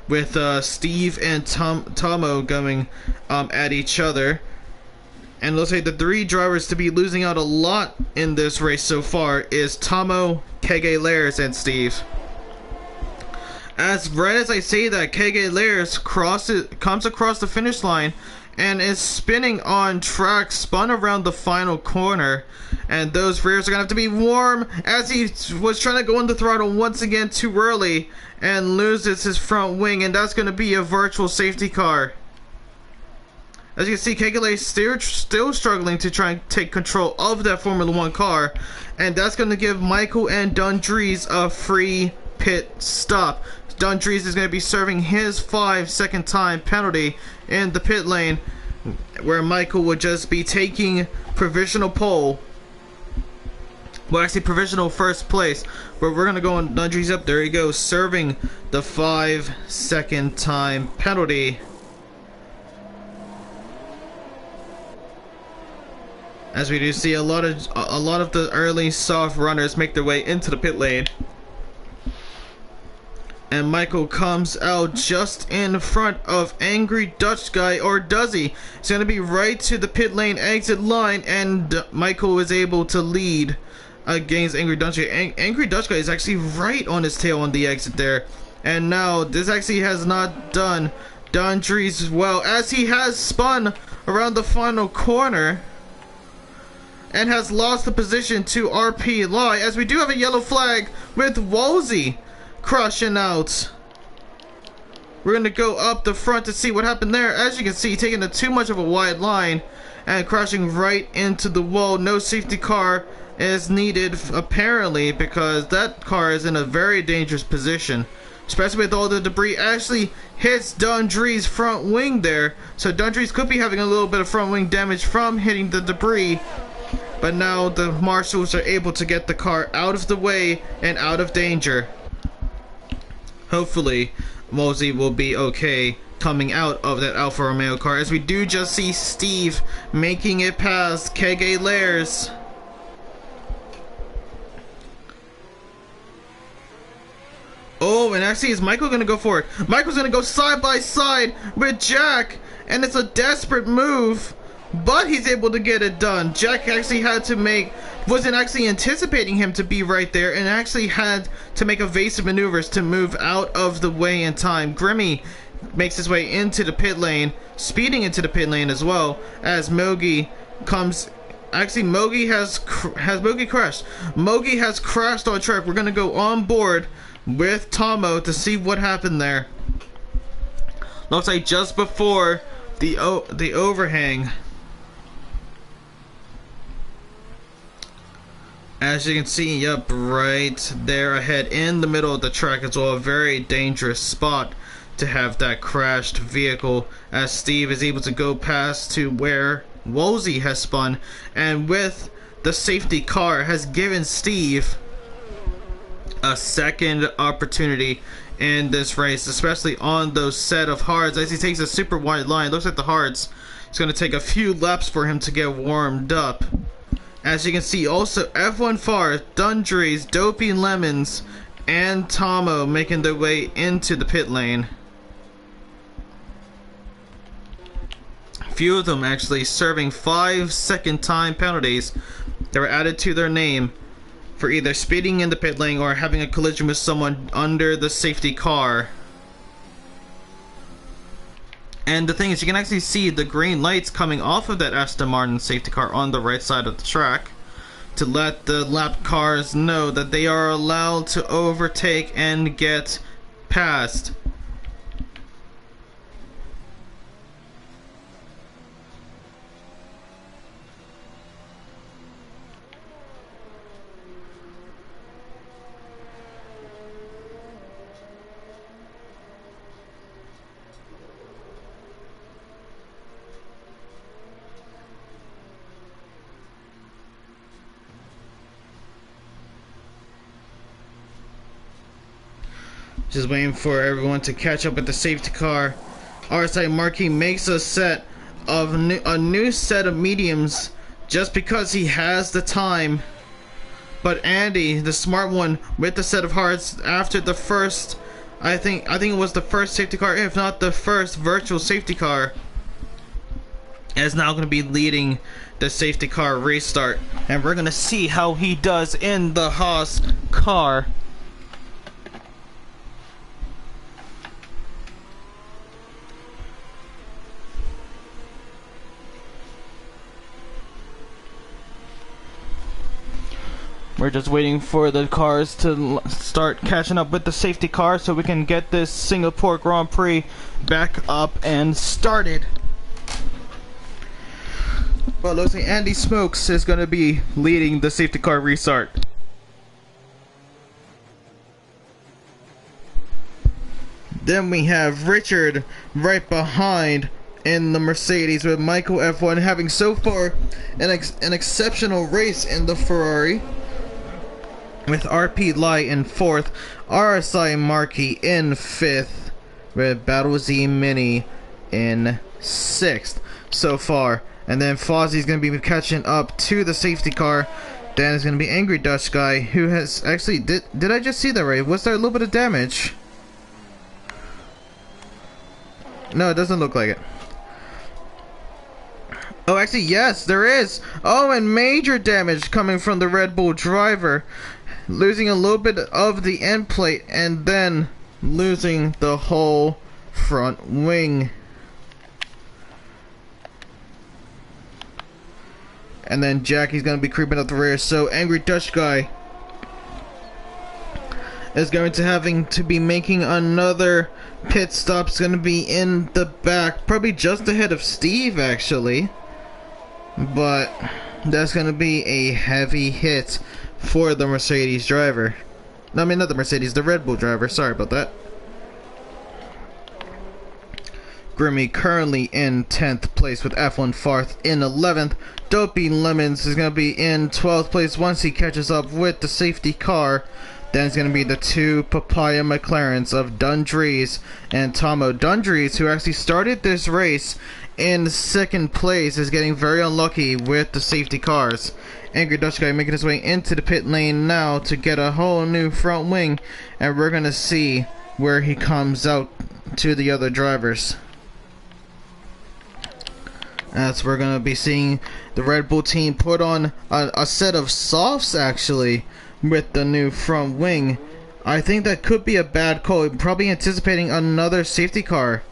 with Steve and Tomo going at each other. And it looks like the 3 drivers to be losing out a lot in this race so far is Tomo, KG Lairs, and Steve. As right as I say that, KG Lairs comes across the finish line and is spinning on track, spun around the final corner, and those rears are gonna have to be warm, as he was trying to go on the throttle once again too early and loses his front wing, and that's gonna be a virtual safety car. As you can see, KGLA is still struggling to try and take control of that Formula 1 car, and that's going to give Michael and Dundrees a free pit stop. Dundrees is going to be serving his 5-second time penalty in the pit lane, where Michael would just be taking provisional pole Well, actually, provisional first place. But we're gonna go on Dundree's up. There he goes, serving the 5-second time penalty. As we do see a lot of the early soft runners make their way into the pit lane. And Michael comes out just in front of Angry Dutch Guy, or does he? It's going to be right to the pit lane exit line, and Michael is able to lead against Angry Dutch Guy. Angry Dutch Guy is actually right on his tail on the exit there. And now this actually has not done Dundree's well, as he has spun around the final corner and has lost the position to RP Lai, as we do have a yellow flag with Wolsey crushing out. We're gonna go up the front to see what happened there. As you can see, taking too much of a wide line and crashing right into the wall. No safety car is needed apparently, because that car is in a very dangerous position, especially with all the debris. Actually hits Dundree's front wing there, so Dundree's could be having a little bit of front wing damage from hitting the debris. But now the marshals are able to get the car out of the way and out of danger. Hopefully, Wolsey will be okay coming out of that Alfa Romeo car, as we do just see Steve making it past Kege Lairs. Oh, and actually, is Michael going to go for it? Michael's going to go side by side with Jack, and it's a desperate move, but he's able to get it done. Jack actually wasn't actually anticipating him to be right there, and actually had to make evasive maneuvers to move out of the way in time. Grimmy makes his way into the pit lane, speeding into the pit lane as well, as Mogi comes. Actually, Mogi has Mogi crashed. Mogi has crashed on track. We're gonna go on board with Tomo to see what happened there. Looks like just before the overhang. As you can see, yep, right there ahead in the middle of the track as well. A very dangerous spot to have that crashed vehicle, as Steve is able to go past to where Wolsey has spun, and with the safety car has given Steve a second opportunity in this race, especially on those set of hards, as he takes a super wide line. Looks like the hards, it's going to take a few laps for him to get warmed up. As you can see, also F1 Far, Dundree's, Dopey Lemons, and Tomo making their way into the pit lane. Few of them actually serving 5-second time penalties that were added to their name for either speeding in the pit lane or having a collision with someone under the safety car. And the thing is, you can actually see the green lights coming off of that Aston Martin safety car on the right side of the track to let the lap cars know that they are allowed to overtake and get past. Just waiting for everyone to catch up with the safety car. RSI Marquis makes a set of a new set of mediums just because he has the time. But Andy, the smart one, with the set of hards after the first, I think it was the first safety car, if not the first virtual safety car, is now going to be leading the safety car restart, and we're going to see how he does in the Haas car. We're just waiting for the cars to start catching up with the safety car so we can get this Singapore Grand Prix back up and started. Well, it looks like Andy Smokes is going to be leading the safety car restart. Then we have Richard right behind in the Mercedes, with Michael F1 having so far an exceptional race in the Ferrari. with RP Lai in 4th, RSI Markey in 5th, with Battle Z Mini in 6th so far. And then Fozzie's going to be catching up to the safety car. Then it's going to be Angry Dutch Guy, who has actually... Did I just see that right? Was there a little bit of damage? No, it doesn't look like it. Oh, actually, yes, there is. Oh, and major damage coming from the Red Bull driver. Losing a little bit of the end plate and then losing the whole front wing. And then Jackie's going to be creeping up the rear. So Angry Dutch Guy is going to having to be making another pit stop. It's going to be in the back. Probably just ahead of Steve, actually. But that's going to be a heavy hit for the Mercedes driver. No, I mean, not the Mercedes, the Red Bull driver. Sorry about that. Grimmy currently in 10th place with F1 Farth in 11th. Dopey Lemons is going to be in 12th place once he catches up with the safety car. Then it's going to be the two Papaya McLarens of Dundrees and Tomo. Dundrees, who actually started this race in 2nd place, is getting very unlucky with the safety cars. Angry Dutch Guy making his way into the pit lane now to get a whole new front wing. And we're going to see where he comes out to the other drivers. As we're going to be seeing the Red Bull team put on a set of softs, actually, with the new front wing. I think that could be a bad call. Probably anticipating another safety car.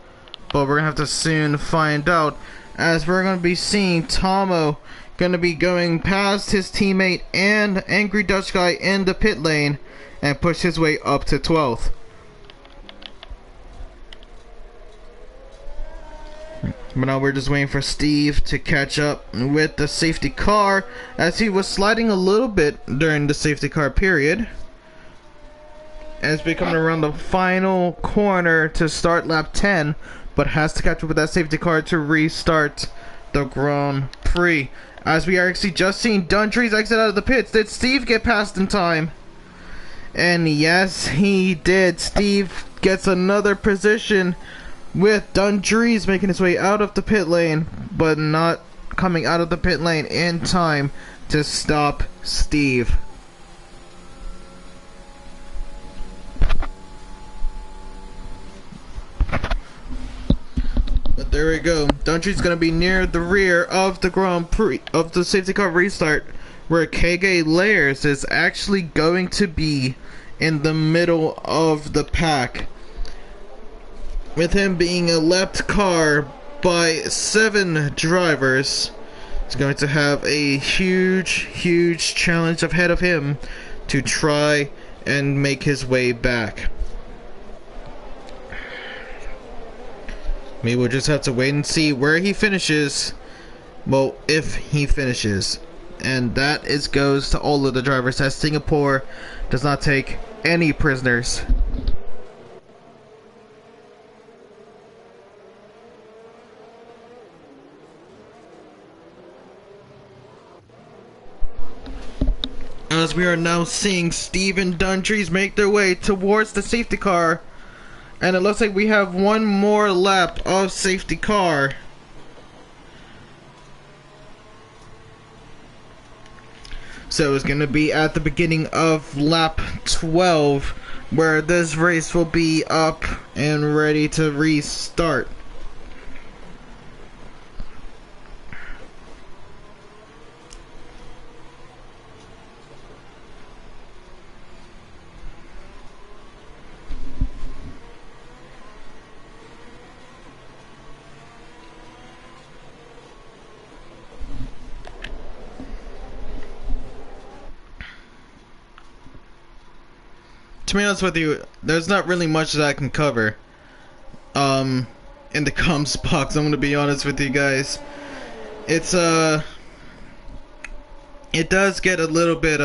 But we're going to have to soon find out. As we're going to be seeing Tomo going to be going past his teammate and Angry Dutch Guy in the pit lane and push his way up to 12th. But now we're just waiting for Steve to catch up with the safety car, as he was sliding a little bit during the safety car period. And it's becoming around the final corner to start lap 10, but has to catch up with that safety car to restart the Grand Prix. As we are actually just seeing Dundrees exit out of the pits. Did Steve get past in time? And yes, he did. Steve gets another position, with Dundrees making his way out of the pit lane, but not coming out of the pit lane in time to stop Steve. But there we go. Dundrees going to be near the rear of the Grand Prix, of the safety car restart, where KG Layers is actually going to be in the middle of the pack, with him being a lapped car by 7 drivers. He's going to have a huge challenge ahead of him to try and make his way back. Maybe we'll just have to wait and see where he finishes. Well, if he finishes. And that goes to all of the drivers, as Singapore does not take any prisoners. As we are now seeing Steve and Dundrees make their way towards the safety car. And it looks like we have one more lap of safety car. So it's going to be at the beginning of lap 12, where this race will be up and ready to restart. To be honest with you, there's not really much that I can cover in the comms box. I'm gonna be honest with you guys. It's it does get a little bit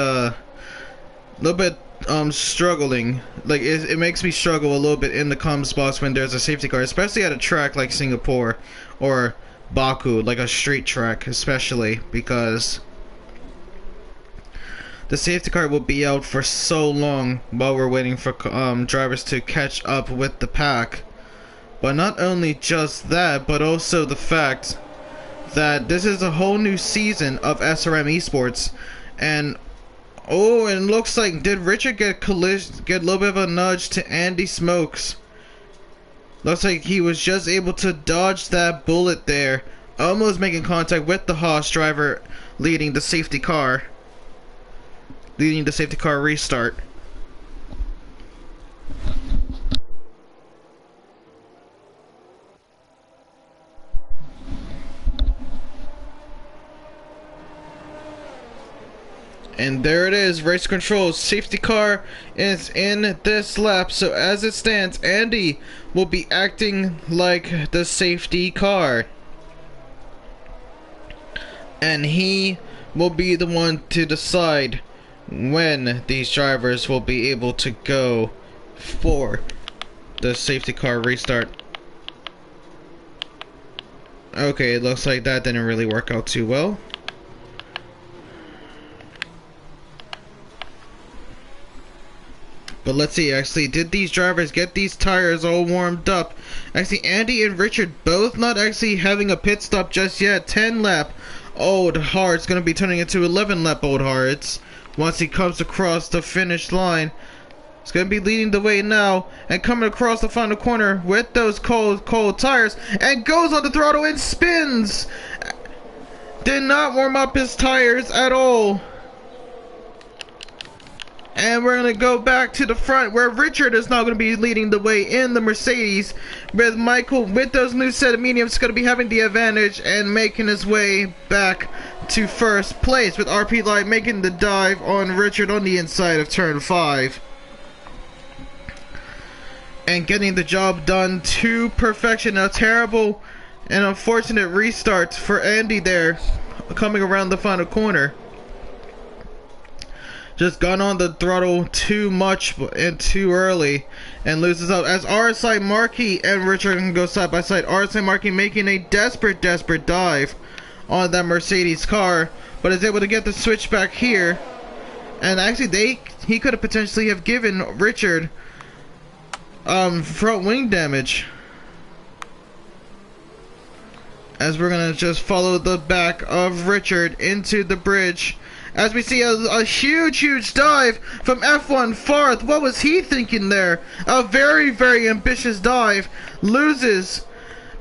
struggling. Like it makes me struggle a little bit in the comms box when there's a safety car, especially at a track like Singapore or Baku, like a street track especially, because the safety car will be out for so long while we're waiting for drivers to catch up with the pack. But not only just that, but also the fact that this is a whole new season of SRM Esports, and oh, it looks like, did Richard get a little bit of a nudge to Andy Smokes? Looks like he was just able to dodge that bullet there, almost making contact with the Haas driver leading the safety car restart. And there it is, race control. Safety car is in this lap. So as it stands, Andy will be acting like the safety car. And he will be the one to decide when these drivers will be able to go for the safety car restart. Okay, it looks like that didn't really work out too well. But let's see, actually, did these drivers get these tires all warmed up? Actually, Andy and Richard both not actually having a pit stop just yet. 10 lap Old Hart's going to be turning into 11 lap Old Hart's once he comes across the finish line. It's going to be leading the way now and coming across the final corner with those cold tires, and goes on the throttle and spins. Did not warm up his tires at all. And we're going to go back to the front where Richard is now going to be leading the way in the Mercedes, with Michael with those new set of mediums going to be having the advantage and making his way back to first place, with RP Light making the dive on Richard on the inside of turn 5. And getting the job done to perfection. A terrible and unfortunate restart for Andy there, coming around the final corner. Just gone on the throttle too much and too early and loses out, as RSI Markey and Richard can go side by side. RSI Markey making a desperate dive on that Mercedes car, but is able to get the switch back here. And actually he could have potentially have given Richard front wing damage, as we're gonna just follow the back of Richard into the bridge. As we see a huge dive from F1 Farth. What was he thinking there? A very ambitious dive. Makes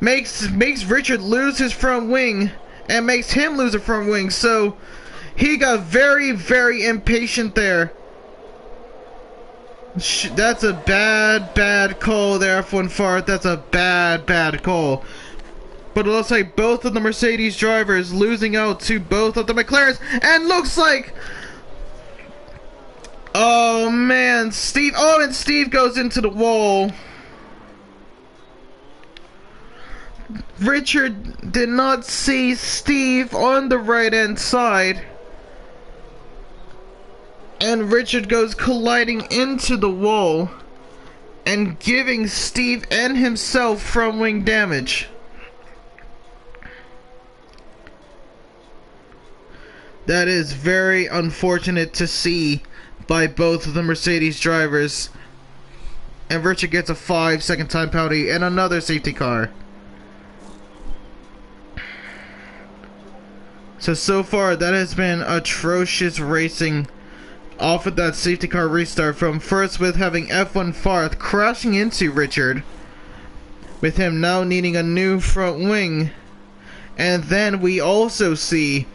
Richard lose his front wing, and makes him lose a front wing. So he got very impatient there. That's a bad call there, F1 Farth. That's a bad call. But it looks like both of the Mercedes drivers losing out to both of the McLarens. And looks like, oh man, Steve. Oh, and Steve goes into the wall. Richard did not see Steve on the right hand side, and Richard goes colliding into the wall and giving Steve and himself front wing damage. That is very unfortunate to see by both of the Mercedes drivers. And Richard gets a 5-second time penalty and another safety car. So far that has been atrocious racing off of that safety car restart, from first with having F1 Farth crashing into Richard, with him now needing a new front wing. And then we also see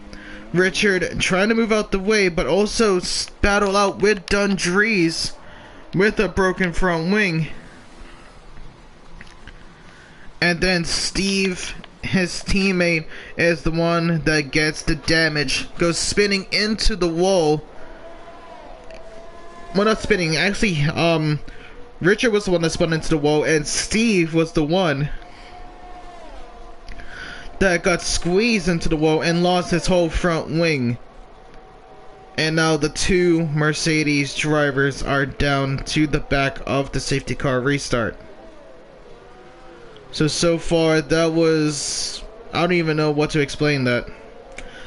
Richard trying to move out the way, but also battle out with Dundrees with a broken front wing. And then Steve, his teammate, is the one that gets the damage, goes spinning into the wall. Well, not spinning, actually, Richard was the one that spun into the wall, and Steve was the one that got squeezed into the wall and lost his whole front wing. And now the two Mercedes drivers are down to the back of the safety car restart. So far that was, I don't even know what to explain that.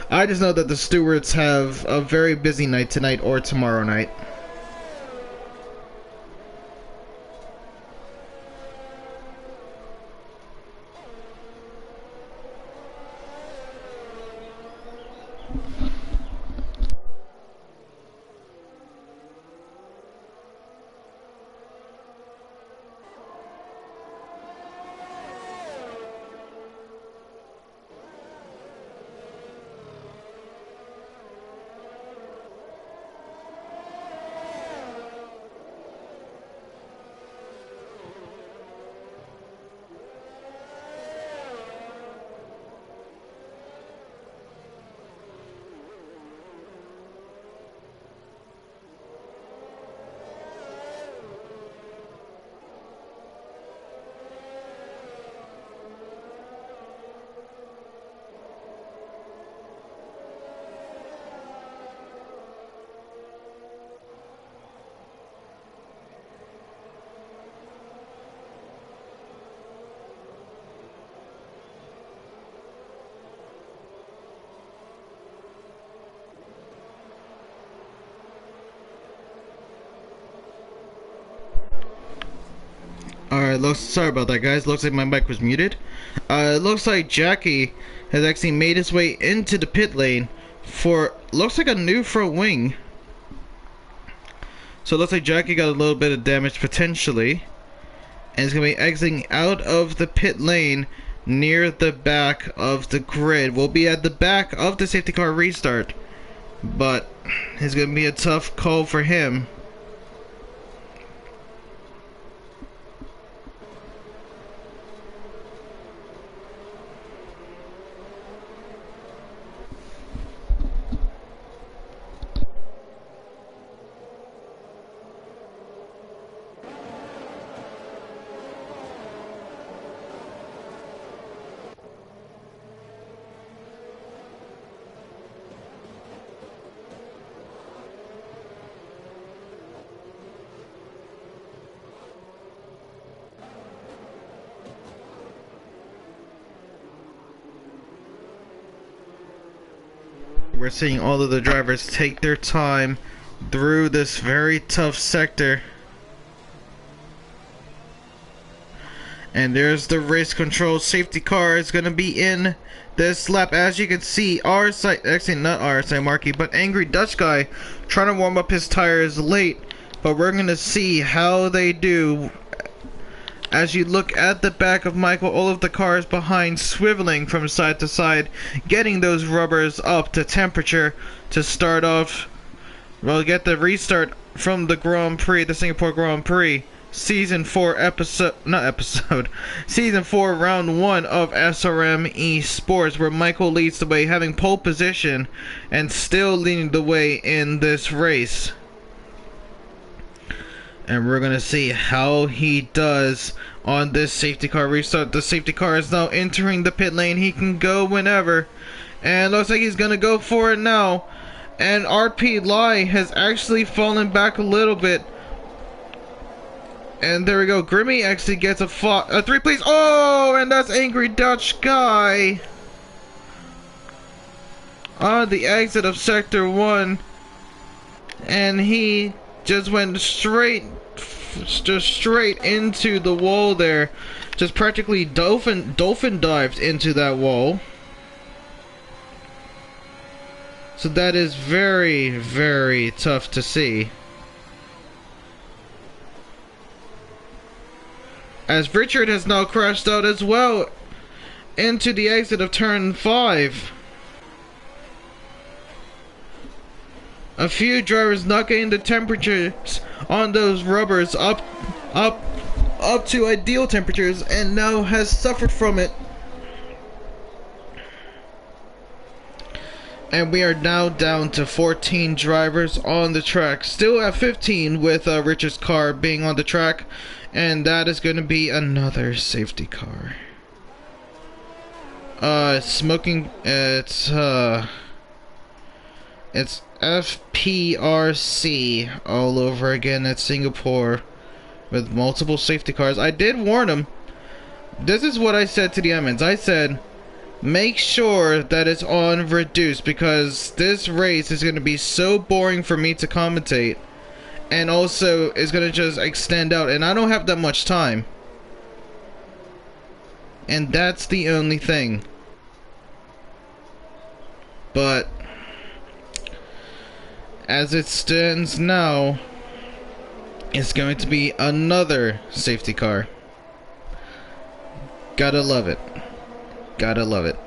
I just know that the stewards have a very busy night tonight or tomorrow night. Alright, sorry about that, guys. Looks like my mic was muted. It looks like Jackie has actually made his way into the pit lane for, looks like a new front wing. So it looks like Jackie got a little bit of damage potentially. And he's going to be exiting out of the pit lane near the back of the grid. We'll be at the back of the safety car restart. But it's going to be a tough call for him. We're seeing all of the drivers take their time through this very tough sector. And there's the race control safety car is going to be in this lap. As you can see, our side, actually not our side Marky, but Angry Dutch Guy trying to warm up his tires late. But we're going to see how they do. As you look at the back of Michael, all of the cars behind swiveling from side to side, getting those rubbers up to temperature to start off. We'll get the restart from the Grand Prix, the Singapore Grand Prix, Season 4 Season 4 Round 1 of SRM ESPORTS, where Michael leads the way, having pole position and still leading the way in this race. And we're going to see how he does on this safety car restart. The safety car is now entering the pit lane. He can go whenever. And looks like he's going to go for it now. And RP Lai has actually fallen back a little bit. And there we go. Grimmy actually gets a 3 place. Oh, and that's Angry Dutch Guy on the exit of Sector 1. And he just went straight into the wall there. Just practically dolphin dived into that wall. So that is very, very tough to see. As Richard has now crashed out as well into the exit of turn 5. A few drivers not getting the temperatures on those rubbers up to ideal temperatures, and now has suffered from it. And we are now down to 14 drivers on the track. Still at 15 with Richard's car being on the track, and that is going to be another safety car. Smoking. It's FPRC all over again at Singapore with multiple safety cars. I did warn him. This is what I said to the admins. I said, make sure that it's on reduced, because this race is going to be so boring for me to commentate, and also it's going to just extend out, and I don't have that much time, and that's the only thing. But as it stands now, it's going to be another safety car. Gotta love it. Gotta love it.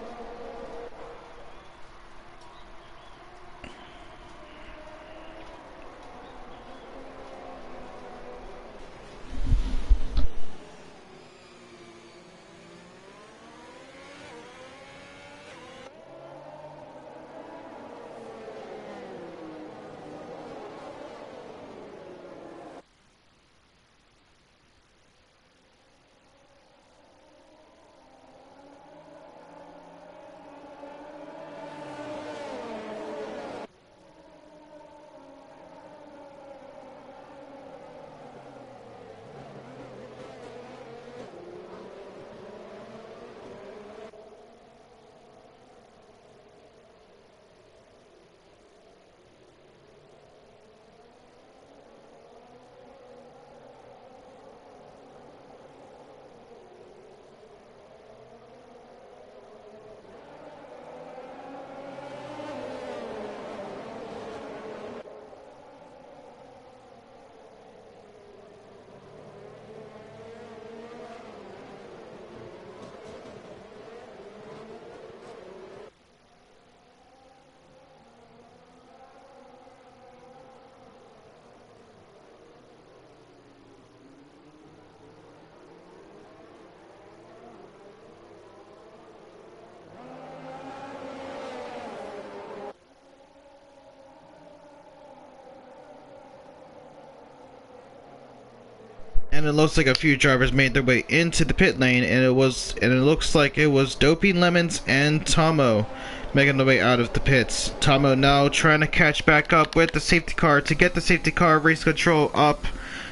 And it looks like a few drivers made their way into the pit lane, and it looks like it was Dopey Lemons and Tomo making their way out of the pits. Tomo now trying to catch back up with the safety car to get the safety car race control up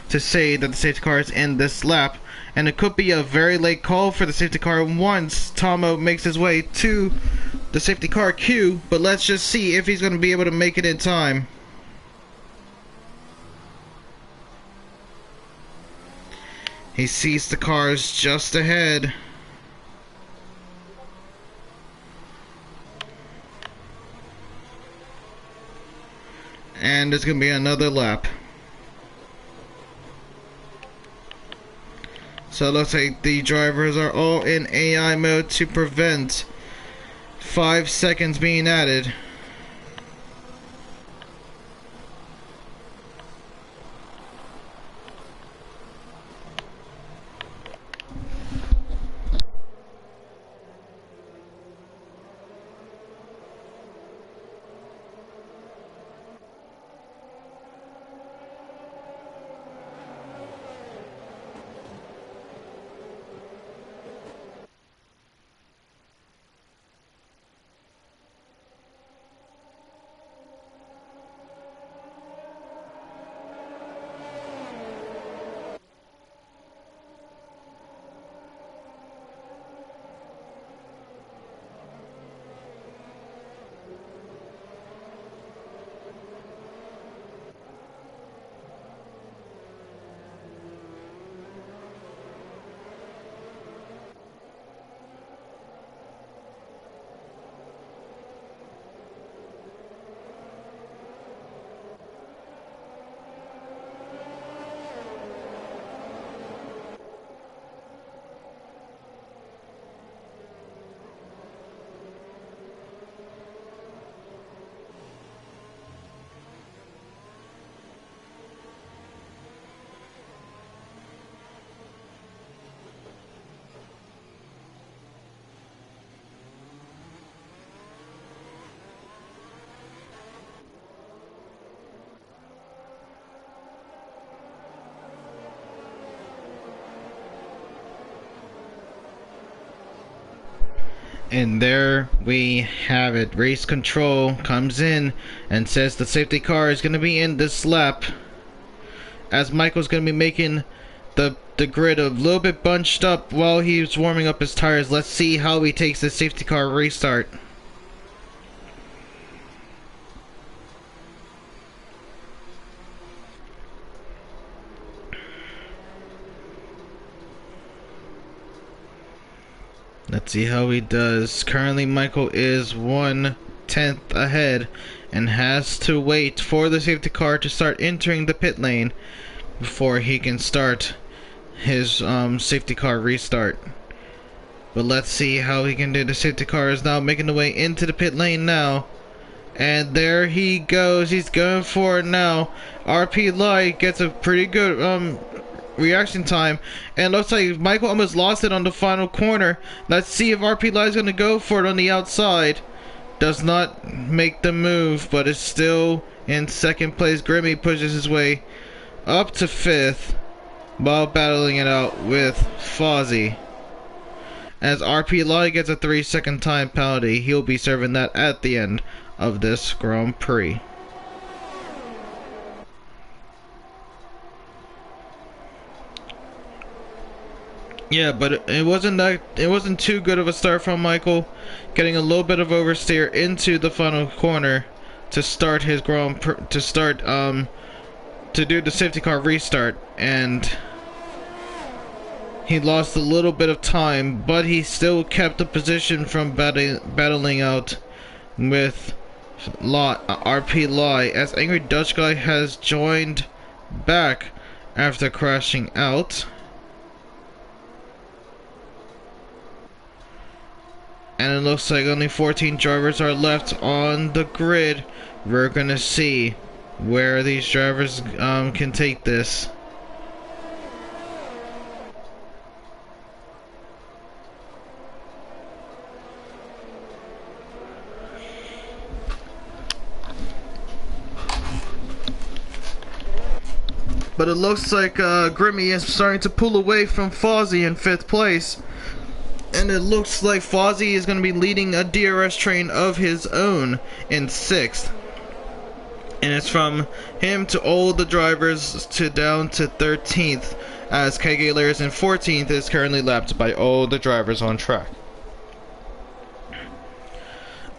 to say that the safety car is in this lap. And it could be a very late call for the safety car once Tomo makes his way to the safety car queue, but let's just see if he's going to be able to make it in time. He sees the cars just ahead. And there's going to be another lap. So it looks like the drivers are all in AI mode to prevent 5 seconds being added. And there we have it. Race control comes in and says the safety car is going to be in this lap, as Michael's going to be making the grid a little bit bunched up while he's warming up his tires. Let's see how he takes the safety car restart. Let's see how he does. Currently, Michael is 1/10 ahead and has to wait for the safety car to start entering the pit lane before he can start his safety car restart. But let's see how he can do. The safety car is now making the way into the pit lane now. And there he goes. He's going for it now. RP Light gets a pretty good reaction time, and looks like Michael almost lost it on the final corner. Let's see if RP Light is going to go for it on the outside. Does not make the move, but is still in second place. Grimmy pushes his way up to 5th while battling it out with Fozzie. As RP Light gets a 3-second time penalty, he'll be serving that at the end of this Grand Prix. Yeah, but it wasn't too good of a start from Michael, getting a little bit of oversteer into the final corner to start his to do the safety car restart, and he lost a little bit of time, but he still kept the position from battling out with RP Lai, as Angry Dutch Guy has joined back after crashing out. And it looks like only 14 drivers are left on the grid. We're gonna see where these drivers can take this. But it looks like Grimmy is starting to pull away from Fozzie in 5th place. And it looks like Fozzie is going to be leading a DRS train of his own in 6th. And it's from him to all the drivers to down to 13th, as KG Layers in 14th is currently lapped by all the drivers on track.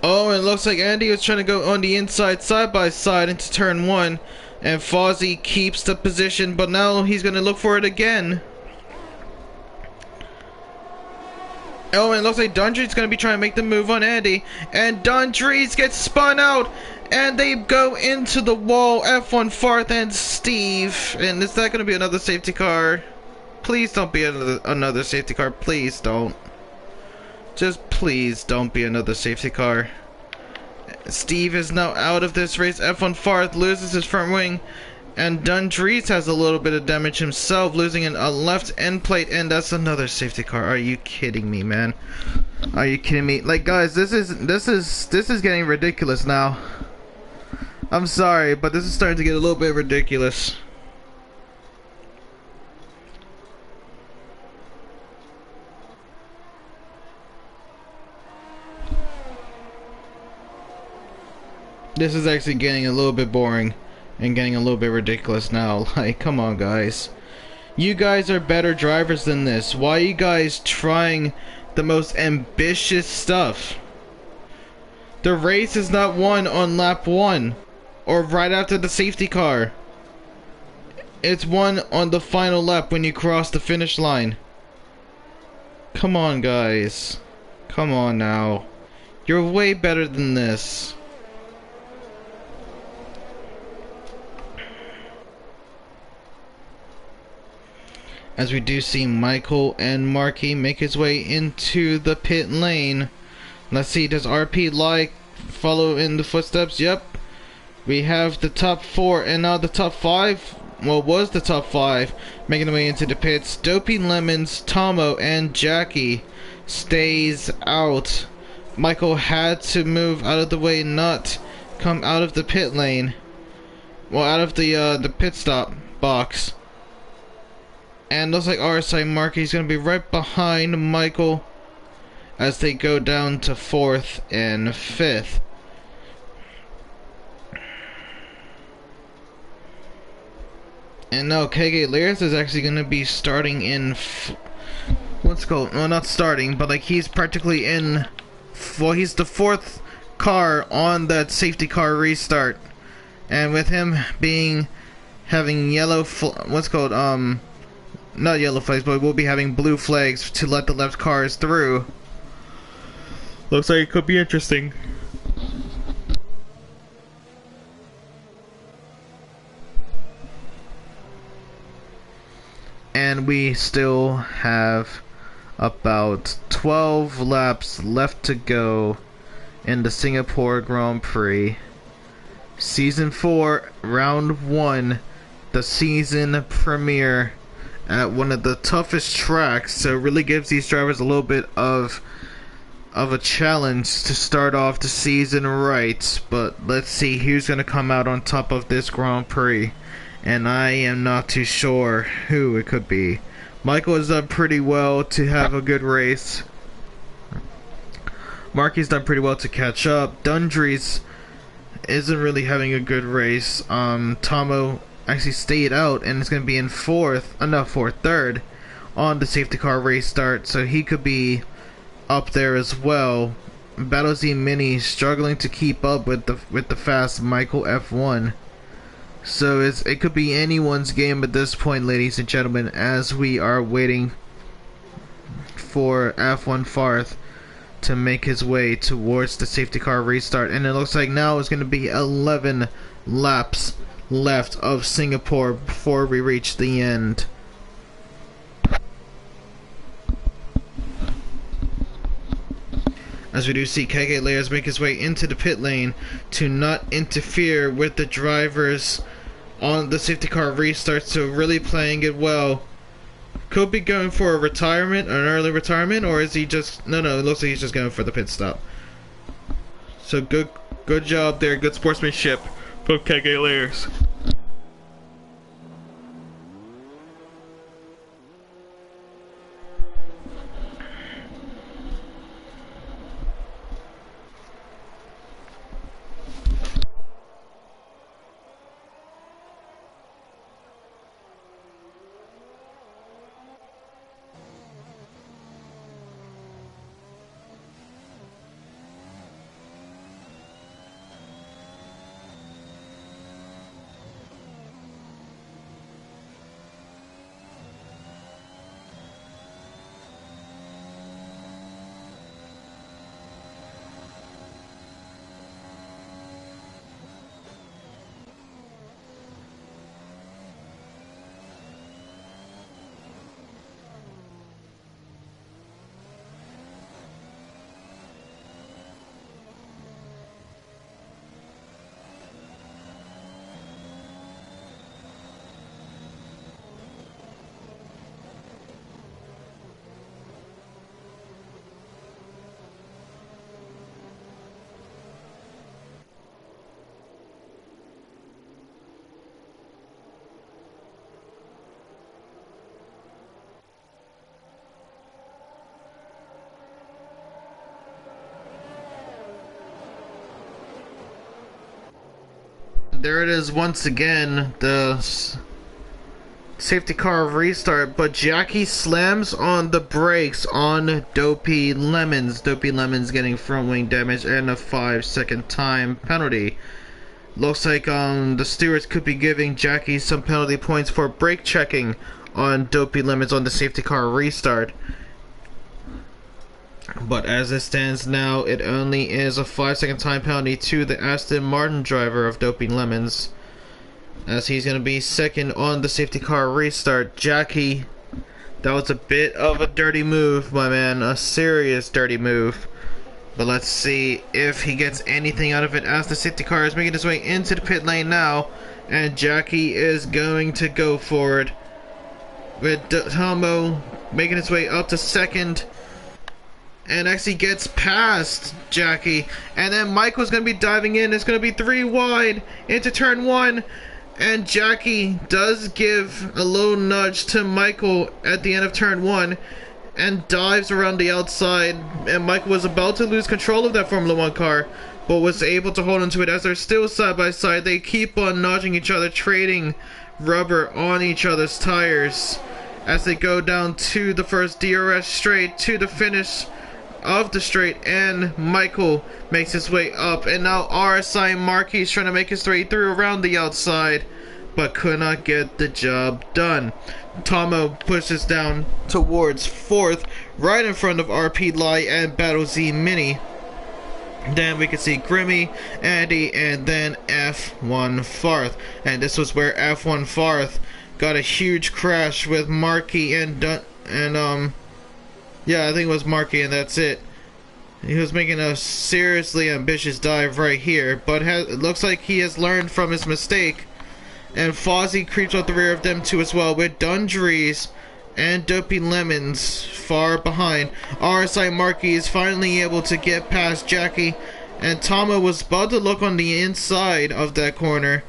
Oh, and it looks like Andy was trying to go on the inside side by side into turn 1. And Fozzie keeps the position, but now he's going to look for it again. Oh, and it looks like Dundree's going to be trying to make the move on Andy. And Dundree's gets spun out. And they go into the wall. F1 Farth and Steve. And is that going to be another safety car? Please don't be another safety car. Please don't. Just please don't be another safety car. Steve is now out of this race. F1 Farth loses his front wing. And Dundrees has a little bit of damage himself, losing a left end plate, and that's another safety car. Are you kidding me, man? Are you kidding me? Like, guys, this is getting ridiculous now. I'm sorry, but this is starting to get a little bit ridiculous. This is actually getting a little bit boring. And getting a little bit ridiculous now. Like, come on, guys. You guys are better drivers than this. Why are you guys trying the most ambitious stuff? The race is not won on lap 1 or right after the safety car. It's won on the final lap when you cross the finish line. Come on, guys. Come on now. You're way better than this. As we do see Michael and Marky make his way into the pit lane. Let's see, does RP Light follow in the footsteps? Yep. We have the top 4 and now the top 5. Well, was the top 5 making their way into the pits. Dopey Lemons, Tomo, and Jackie stays out. Michael had to move out of the way, not come out of the pit lane. Well, out of the pit stop box. And looks like RSI Marky's going to be right behind Michael as they go down to 4th and 5th. And no, KK Lyris is actually going to be starting in... what's called... well, not starting, but like he's practically in... well, he's the 4th car on that safety car restart. And with him being... having yellow... what's called... not yellow flags, but we'll be having blue flags to let the left cars through. Looks like it could be interesting. And we still have about 12 laps left to go in the Singapore Grand Prix. Season 4, Round 1, the season premiere at one of the toughest tracks, so it really gives these drivers a little bit of a challenge to start off the season right. But let's see who's going to come out on top of this Grand Prix. And I am not too sure who it could be. Michael has done pretty well to have a good race. Marky's done pretty well to catch up. Dundree's isn't really having a good race. Tomo actually stayed out and is going to be in third on the safety car race start, so he could be up there as well. Battle Z Mini struggling to keep up with the fast Michael F1. So it could be anyone's game at this point, ladies and gentlemen, as we are waiting for F1 Farth to make his way towards the safety car restart. And it looks like now it's going to be 11 laps left of Singapore before we reach the end. As we do see KK Layers make his way into the pit lane to not interfere with the drivers on the safety car restart, so really playing it well. Could be going for a retirement, an early retirement, or is he just... no, it looks like he's just going for the pit stop. So good job there, good sportsmanship from KK Layers. There it is once again, the safety car restart, but Jackie slams on the brakes on Dopey Lemons. Dopey Lemons getting front wing damage and a 5-second time penalty. Looks like the stewards could be giving Jackie some penalty points for brake checking on Dopey Lemons on the safety car restart. But as it stands now, it only is a 5-second time penalty to the Aston Martin driver of Doping Lemons, as he's going to be second on the safety car restart. Jackie, that was a bit of a dirty move, my man, a serious dirty move. But let's see if he gets anything out of it as the safety car is making its way into the pit lane now, and Jackie is going to go for it, with Tomo making its way up to second. And actually gets past Jackie. And then Michael's going to be diving in. It's going to be 3 wide into turn 1. And Jackie does give a low nudge to Michael at the end of turn 1. And dives around the outside. And Michael was about to lose control of that Formula 1 car, but was able to hold onto it as they're still side by side. They keep on nudging each other, trading rubber on each other's tires as they go down to the first DRS straight to the finish of the straight, and Michael makes his way up, and now RSI Marquis is trying to make his way through around the outside, but could not get the job done. Tomo pushes down towards fourth, right in front of RP Lai and Battle Z Mini. Then we can see Grimmy, Andy, and then F1 Farth. And this was where F1 Farth got a huge crash with Markey and yeah, I think it was Markey, and that's it. He was making a seriously ambitious dive right here, but it looks like he has learned from his mistake. And Fozzie creeps out the rear of them too as well, with Dundrees and Dopey Lemons far behind. RSI Markey is finally able to get past Jackie, and Tama was about to look on the inside of that corner,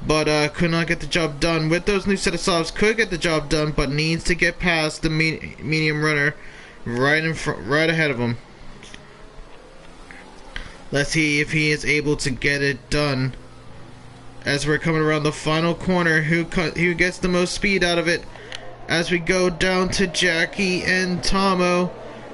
but could not get the job done. With those new set of softs, could get the job done, but needs to get past the medium runner right in front, right ahead of him. Let's see if he is able to get it done. As we're coming around the final corner, who gets the most speed out of it? As we go down to Jackie and Tomo,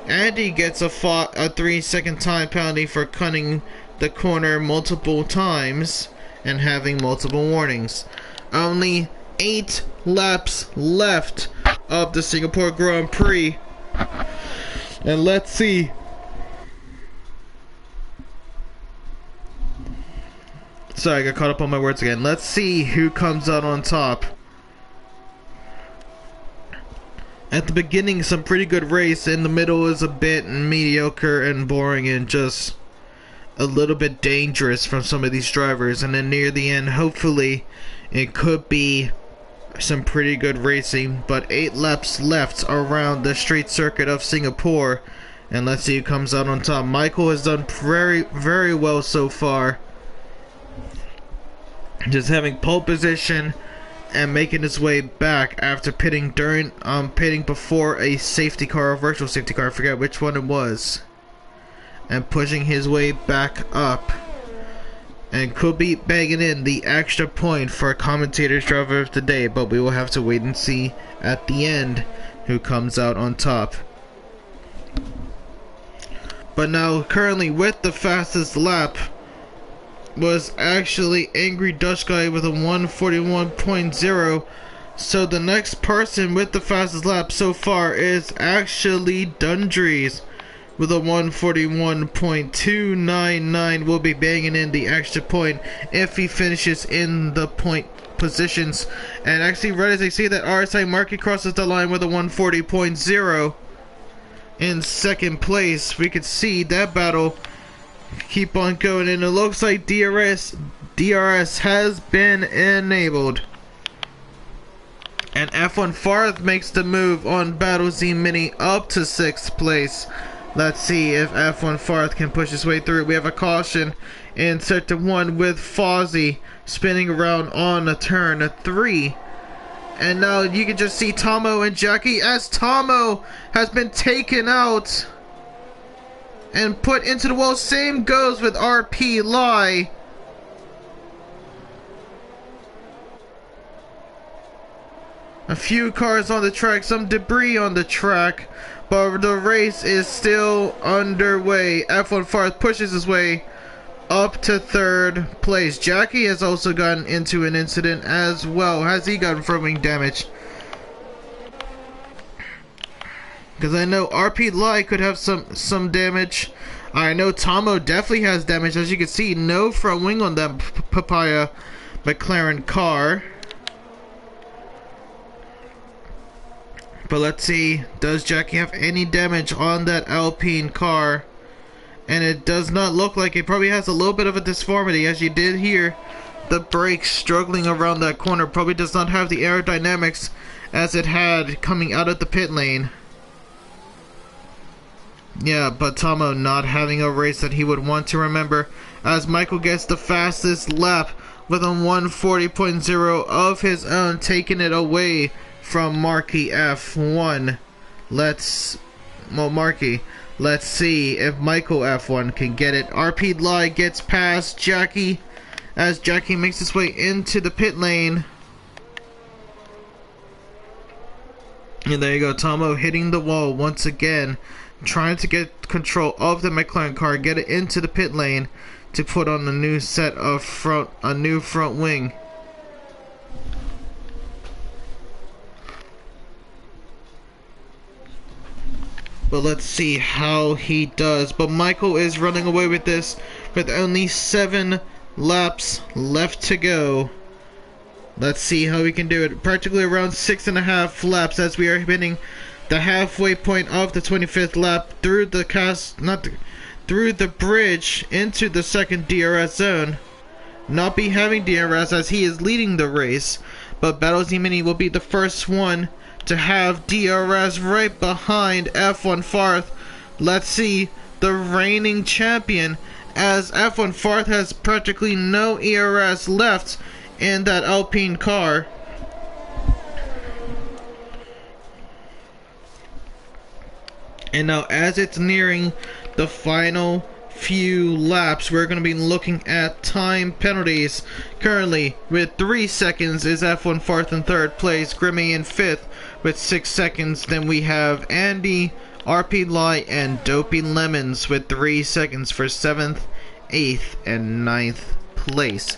Andy gets a 3-second time penalty for cutting the corner multiple times and having multiple warnings. Only 8 laps left of the Singapore Grand Prix, and let's see. Sorry, I got caught up on my words again. Let's see who comes out on top. At the beginning, some pretty good race. In the middle is a bit mediocre and boring and just a little bit dangerous from some of these drivers. And then near the end, hopefully, it could be some pretty good racing. But 8 laps left around the street circuit of Singapore. And let's see who comes out on top. Michael has done very, very well so far. Just having pole position and making his way back after pitting before a safety car, a virtual safety car, I forget which one it was, and pushing his way back up, and could be bagging in the extra point for commentator's driver of the day, but we will have to wait and see at the end who comes out on top. But now currently with the fastest lap was actually Angry Dutch Guy with a 141.0. So the next person with the fastest lap so far is actually Dundrees with a 141.299. Will be banging in the extra point if he finishes in the point positions. And actually, right as I see that, RSI Markey crosses the line with a 140.0 in second place. We could see that battle keep on going, and it looks like DRS has been enabled, and F1 Farth makes the move on Battle Z Mini up to 6th place. Let's see if F1 Farth can push his way through. We have a caution in sector 1 with Fozzie spinning around on a turn 3. And now you can just see Tomo and Jackie as Tomo has been taken out and put into the wall. Same goes with RP Lai. A few cars on the track, some debris on the track, but the race is still underway. F1 Farth pushes his way up to 3rd place. Jackie has also gotten into an incident as well. Has he gotten from damage? Because I know RP Lai could have some damage. I know Tomo definitely has damage. As you can see, no front wing on that Papaya McLaren car. But let's see, does Jackie have any damage on that Alpine car? And it does not look like it. Probably has a little bit of a disformity, as you did hear the brakes struggling around that corner. Probably does not have the aerodynamics as it had coming out of the pit lane. Yeah, but Tomo not having a race that he would want to remember, as Michael gets the fastest lap with a 140.0 of his own, taking it away from Markey F1. Markey. Let's see if Michael F1 can get it. RP Lai gets past Jackie as Jackie makes his way into the pit lane. And there you go, Tomo hitting the wall once again, trying to get control of the McLaren car, get it into the pit lane to put on a new set of a new front wing. But let's see how he does. But Michael is running away with this with only 7 laps left to go. Let's see how we can do it. Practically around 6.5 laps as we are hitting the halfway point of the 25th lap through the through the bridge into the second DRS zone. Not be having DRS as he is leading the race, but Battlesy Mini will be the first one to have DRS right behind F1 Farth. Let's see the reigning champion, as F1 Farth has practically no ERS left in that Alpine car. And now as it's nearing the final few laps, we're going to be looking at time penalties. Currently with 3 seconds is F1 Farth in 3rd place, Grimmy in 5th with 6 seconds. Then we have Andy, RP Light, and Dopey Lemons with 3 seconds for 7th, 8th, and 9th place.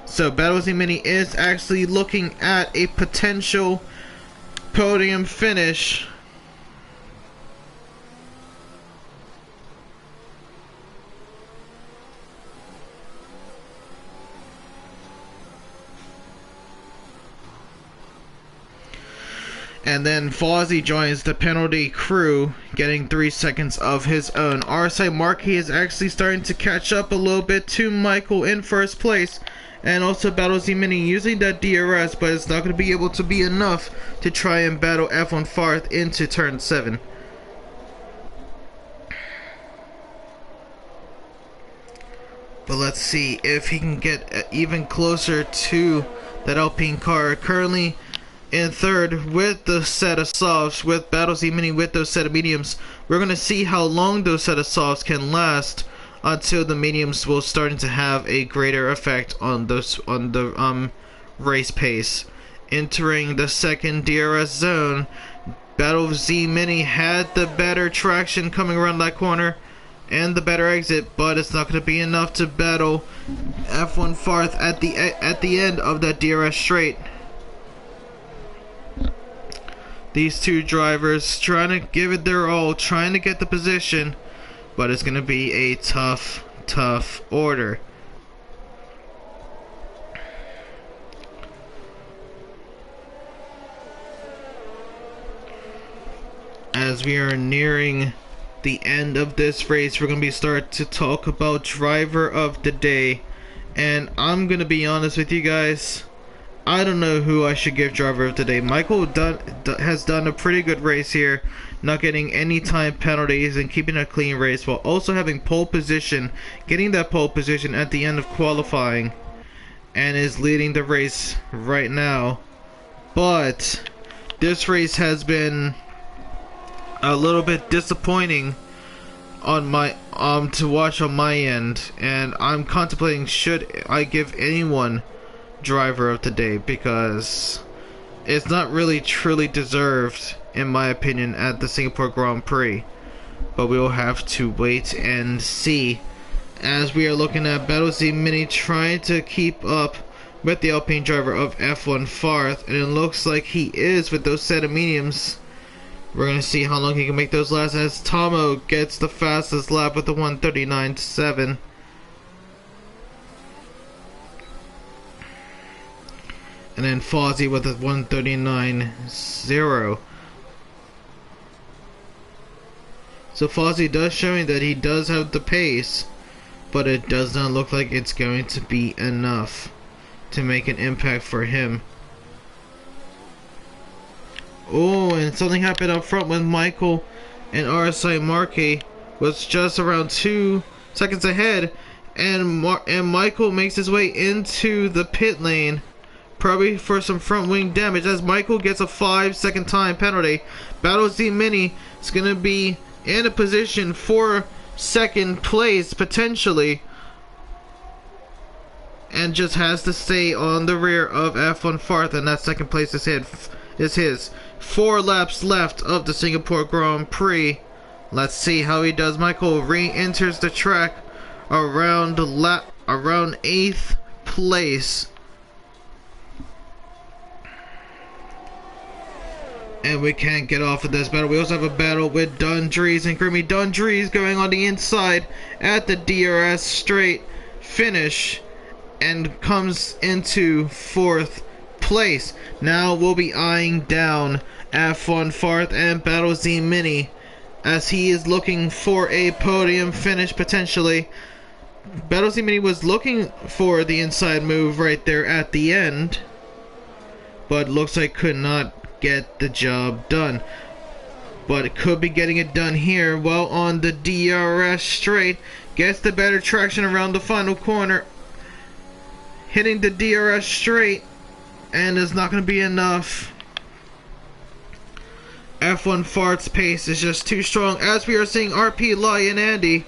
So Battlesy Mini is actually looking at a potential podium finish. And then Fozzie joins the penalty crew, getting 3 seconds of his own. RSI Marquis is actually starting to catch up a little bit to Michael in 1st place. And also Battlesy Mini using that DRS, but it's not going to be able to be enough to try and battle F1 Farth into turn 7. But let's see if he can get even closer to that Alpine car. Currently in 3rd with the set of softs, with Battlesy Mini with those set of mediums. We're going to see how long those set of softs can last until the mediums will start to have a greater effect on the race pace. Entering the second DRS zone, Battlesy Mini had the better traction coming around that corner and the better exit, but it's not going to be enough to battle F1 Farth at the end of that DRS straight. These two drivers trying to give it their all, trying to get the position, but it's going to be a tough order. As we are nearing the end of this race, we're going to be start to talk about driver of the day. And I'm going to be honest with you guys, I don't know who I should give driver of the day. Michael has done a pretty good race here, not getting any time penalties and keeping a clean race, while also having pole position, getting that pole position at the end of qualifying, and is leading the race right now. But this race has been a little bit disappointing on my to watch on my end, and I'm contemplating should I give anyone driver of the day, because it's not really truly deserved in my opinion at the Singapore Grand Prix. But we will have to wait and see, as we are looking at Battlesy Mini trying to keep up with the Alpine driver of F1 Farth, and it looks like he is with those set of mediums. We're going to see how long he can make those last, as Tomo gets the fastest lap with the 1:39.7. And then Fozzie with a 1:39.0. So Fozzie does showing that he does have the pace, but it does not look like it's going to be enough to make an impact for him. Oh, and something happened up front when Michael and RSI Marquez was just around 2 seconds ahead, and Michael makes his way into the pit lane, probably for some front wing damage, as Michael gets a 5-second time penalty. Battlesy Mini is going to be in a position for 2nd place potentially, and just has to stay on the rear of F1 Farth, and that 2nd place is is his. 4 laps left of the Singapore Grand Prix. Let's see how he does. Michael re-enters the track around 8th place. And we can't get off of this battle. We also have a battle with Dundrees and Grimmy. Dundrees going on the inside at the DRS straight finish and comes into 4th place. Now we'll be eyeing down F1 Farth and Battle Z Mini as he is looking for a podium finish potentially. Battle Z Mini was looking for the inside move right there at the end, but looks like could not get the job done. But it could be getting it done here while on the DRS straight. Gets the better traction around the final corner, hitting the DRS straight, and is not going to be enough. F1 Fart's pace is just too strong, as we are seeing RP Lion Andy.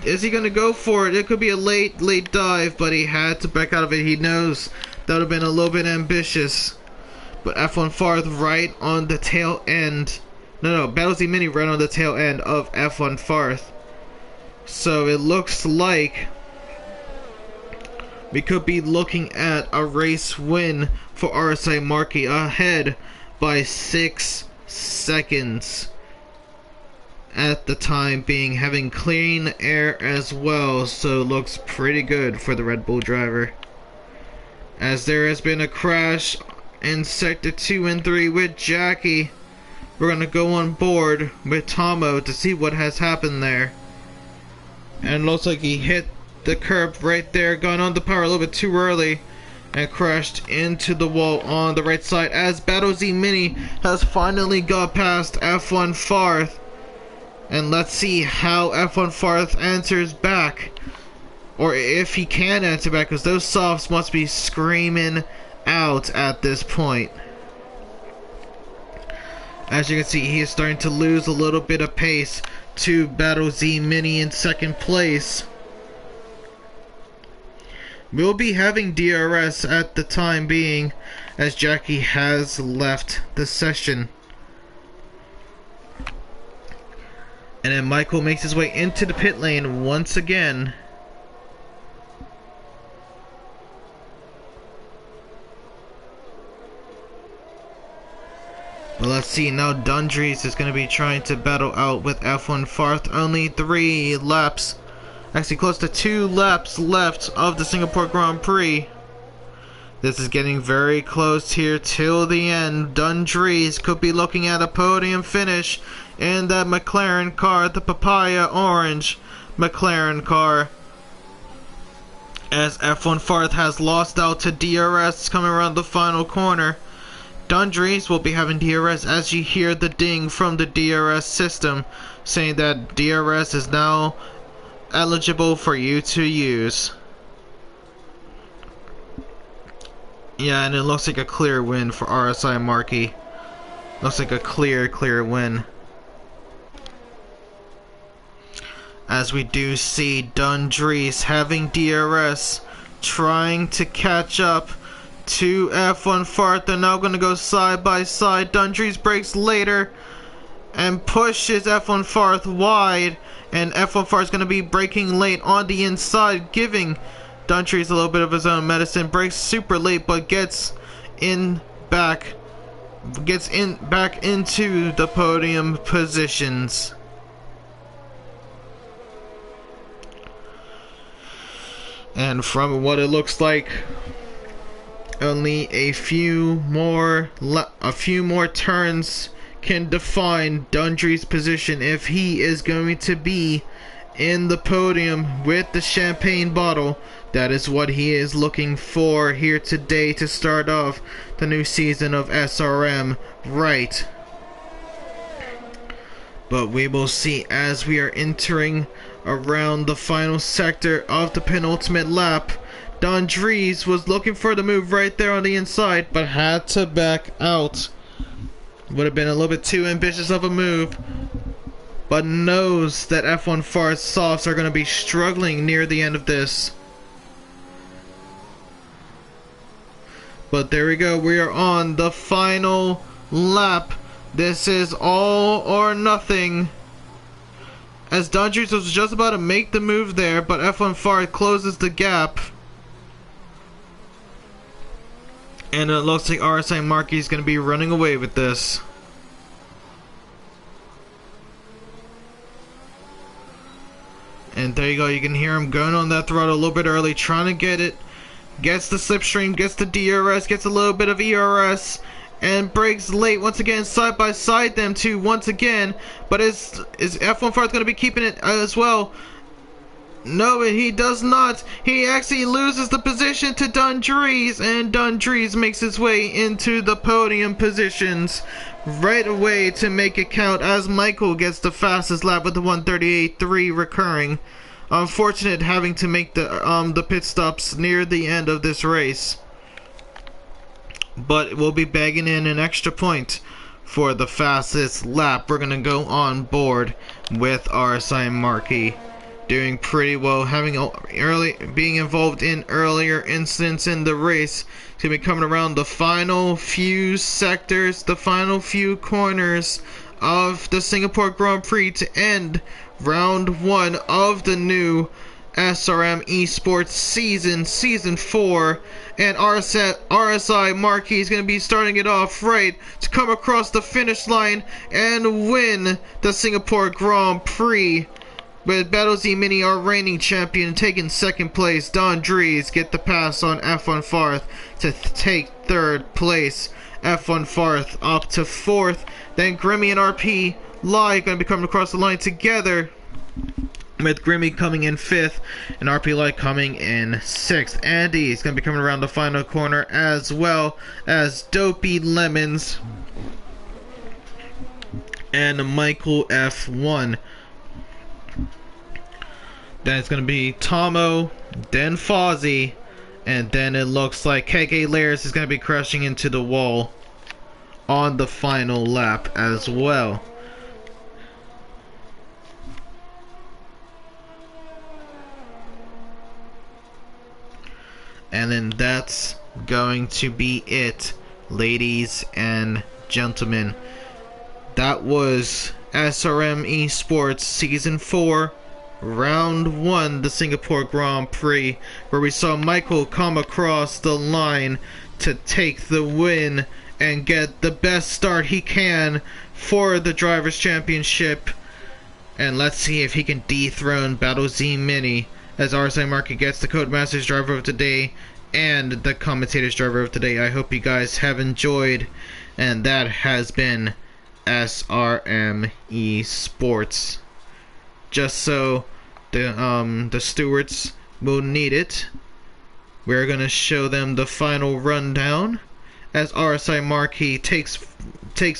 Is he going to go for it? It could be a late dive, but he had to back out of it. He knows that would have been a little bit ambitious. But F1 Farth right on the tail end. No, Battle Z Mini right on the tail end of F1 Farth. So it looks like we could be looking at a race win for RSI Marquis, ahead by 6 seconds at the time being, having clean air as well, so it looks pretty good for the Red Bull driver. As there has been a crash in sector 2 and 3 with Jackie, we're gonna go on board with Tomo to see what has happened there. And looks like he hit the curb right there, gone on the power a little bit too early, and crashed into the wall on the right side, as Battle Z Mini has finally got past F1 Farth. And let's see how F1 Farth answers back, or if he can answer back, because those softs must be screaming out at this point. As you can see, he is starting to lose a little bit of pace to Battle Z Mini in 2nd place. We'll be having DRS at the time being, as Jackie has left the session. And then Michael makes his way into the pit lane once again. But let's see, now Dundrees is going to be trying to battle out with F1 Farth. Only 3 laps, actually close to 2 laps left of the Singapore Grand Prix. This is getting very close here till the end. Dundrees could be looking at a podium finish in that McLaren car, the papaya orange McLaren car, as F1 Farth has lost out to DRS coming around the final corner. Dundrees will be having DRS as you hear the ding from the DRS system saying that DRS is now eligible for you to use. Yeah, and it looks like a clear win for RSI Marquis. Looks like a clear win. As we do see Dundrees having DRS, trying to catch up to F1 Farth. They're now going to go side by side. Dundrees brakes later and pushes F1 Farth wide, and F1 Farth is going to be braking late on the inside, giving Dundrees a little bit of his own medicine. Brakes super late, but gets back into the podium positions. And from what it looks like, only a few more turns can define Dundrees' position if he is going to be in the podium with the champagne bottle. That is what he is looking for here today to start off the new season of SRM right. But we will see as we are entering around the final sector of the penultimate lap. Dundrees was looking for the move right there on the inside, but had to back out. Would have been a little bit too ambitious of a move, but knows that F1 Farth softs are going to be struggling near the end of this. But there we go. We are on the final lap. This is all or nothing. As Dundrees was just about to make the move there, but F1 Fart closes the gap. And it looks like RSI Marquis is going to be running away with this. And there you go, you can hear him going on that throttle a little bit early, trying to get it. Gets the slipstream, gets the DRS, gets a little bit of ERS, and brakes late once again, side by side them two once again. But is F1 Fart going to be keeping it as well? No, he does not. He actually loses the position to Dundrees, and Dundrees makes his way into the podium positions right away to make it count, as Michael gets the fastest lap with the 138.3 recurring. Unfortunate having to make the pit stops near the end of this race, but we'll be bagging in an extra point for the fastest lap. We're gonna go on board with RSI Marquis. Doing pretty well, being involved in earlier incidents in the race. It's gonna be coming around the final few sectors, the final few corners of the Singapore Grand Prix to end round 1 of the new SRM ESPORTS season 4, and RSI Marquis is going to be starting it off right to come across the finish line and win the Singapore Grand Prix. With BattleZ Mini, our reigning champion, taking second place. Dundrees get the pass on F1 Farth to take third place. F1 Farth up to fourth. Then Grimmy and RP Lai going to be coming across the line together, with Grimmy coming in 5th and RP Lai coming in 6th. Andy is going to be coming around the final corner, as well as Dopey Lemons and Michael F1. Then it's going to be Tomo, then Fozzie, and then it looks like KK Layers is going to be crashing into the wall on the final lap as well. And then that's going to be it, ladies and gentlemen. That was SRM ESPORTS Season 4, Round 1, the Singapore Grand Prix, where we saw Michael come across the line to take the win and get the best start he can for the Drivers' Championship. And let's see if he can dethrone BattleZ Mini, as RSI Marquis gets the Codemasters Driver of the Day and the Commentators Driver of the Day. I hope you guys have enjoyed, and that has been SRM ESPORTS. Just so the stewards will need it, we're gonna show them the final rundown, as RSI Marquis takes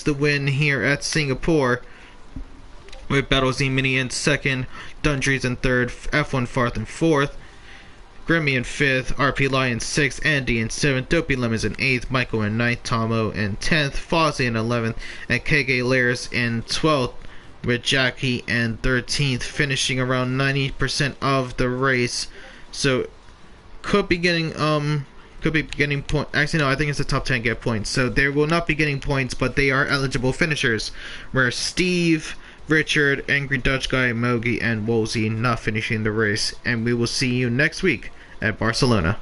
the win here at Singapore, with BattleZ Mini in 2nd, Dundrees in 3rd, F1 Farth in 4th, Grimmy in 5th, RP Lai in 6th, Andy in 7th, Dopey Lemons in 8th, Michael in 9th, Tomo in 10th, Fozzie in 11th, and KK Layers in 12th, with Jackie in 13th, finishing around 90% of the race. So could be getting points. Actually, no, I think it's the top 10 get points. So they will not be getting points, but they are eligible finishers. Where Steve, Richard, Angry Dutch Guy, Mogi, and Wolsey not finishing the race. And we will see you next week at Barcelona.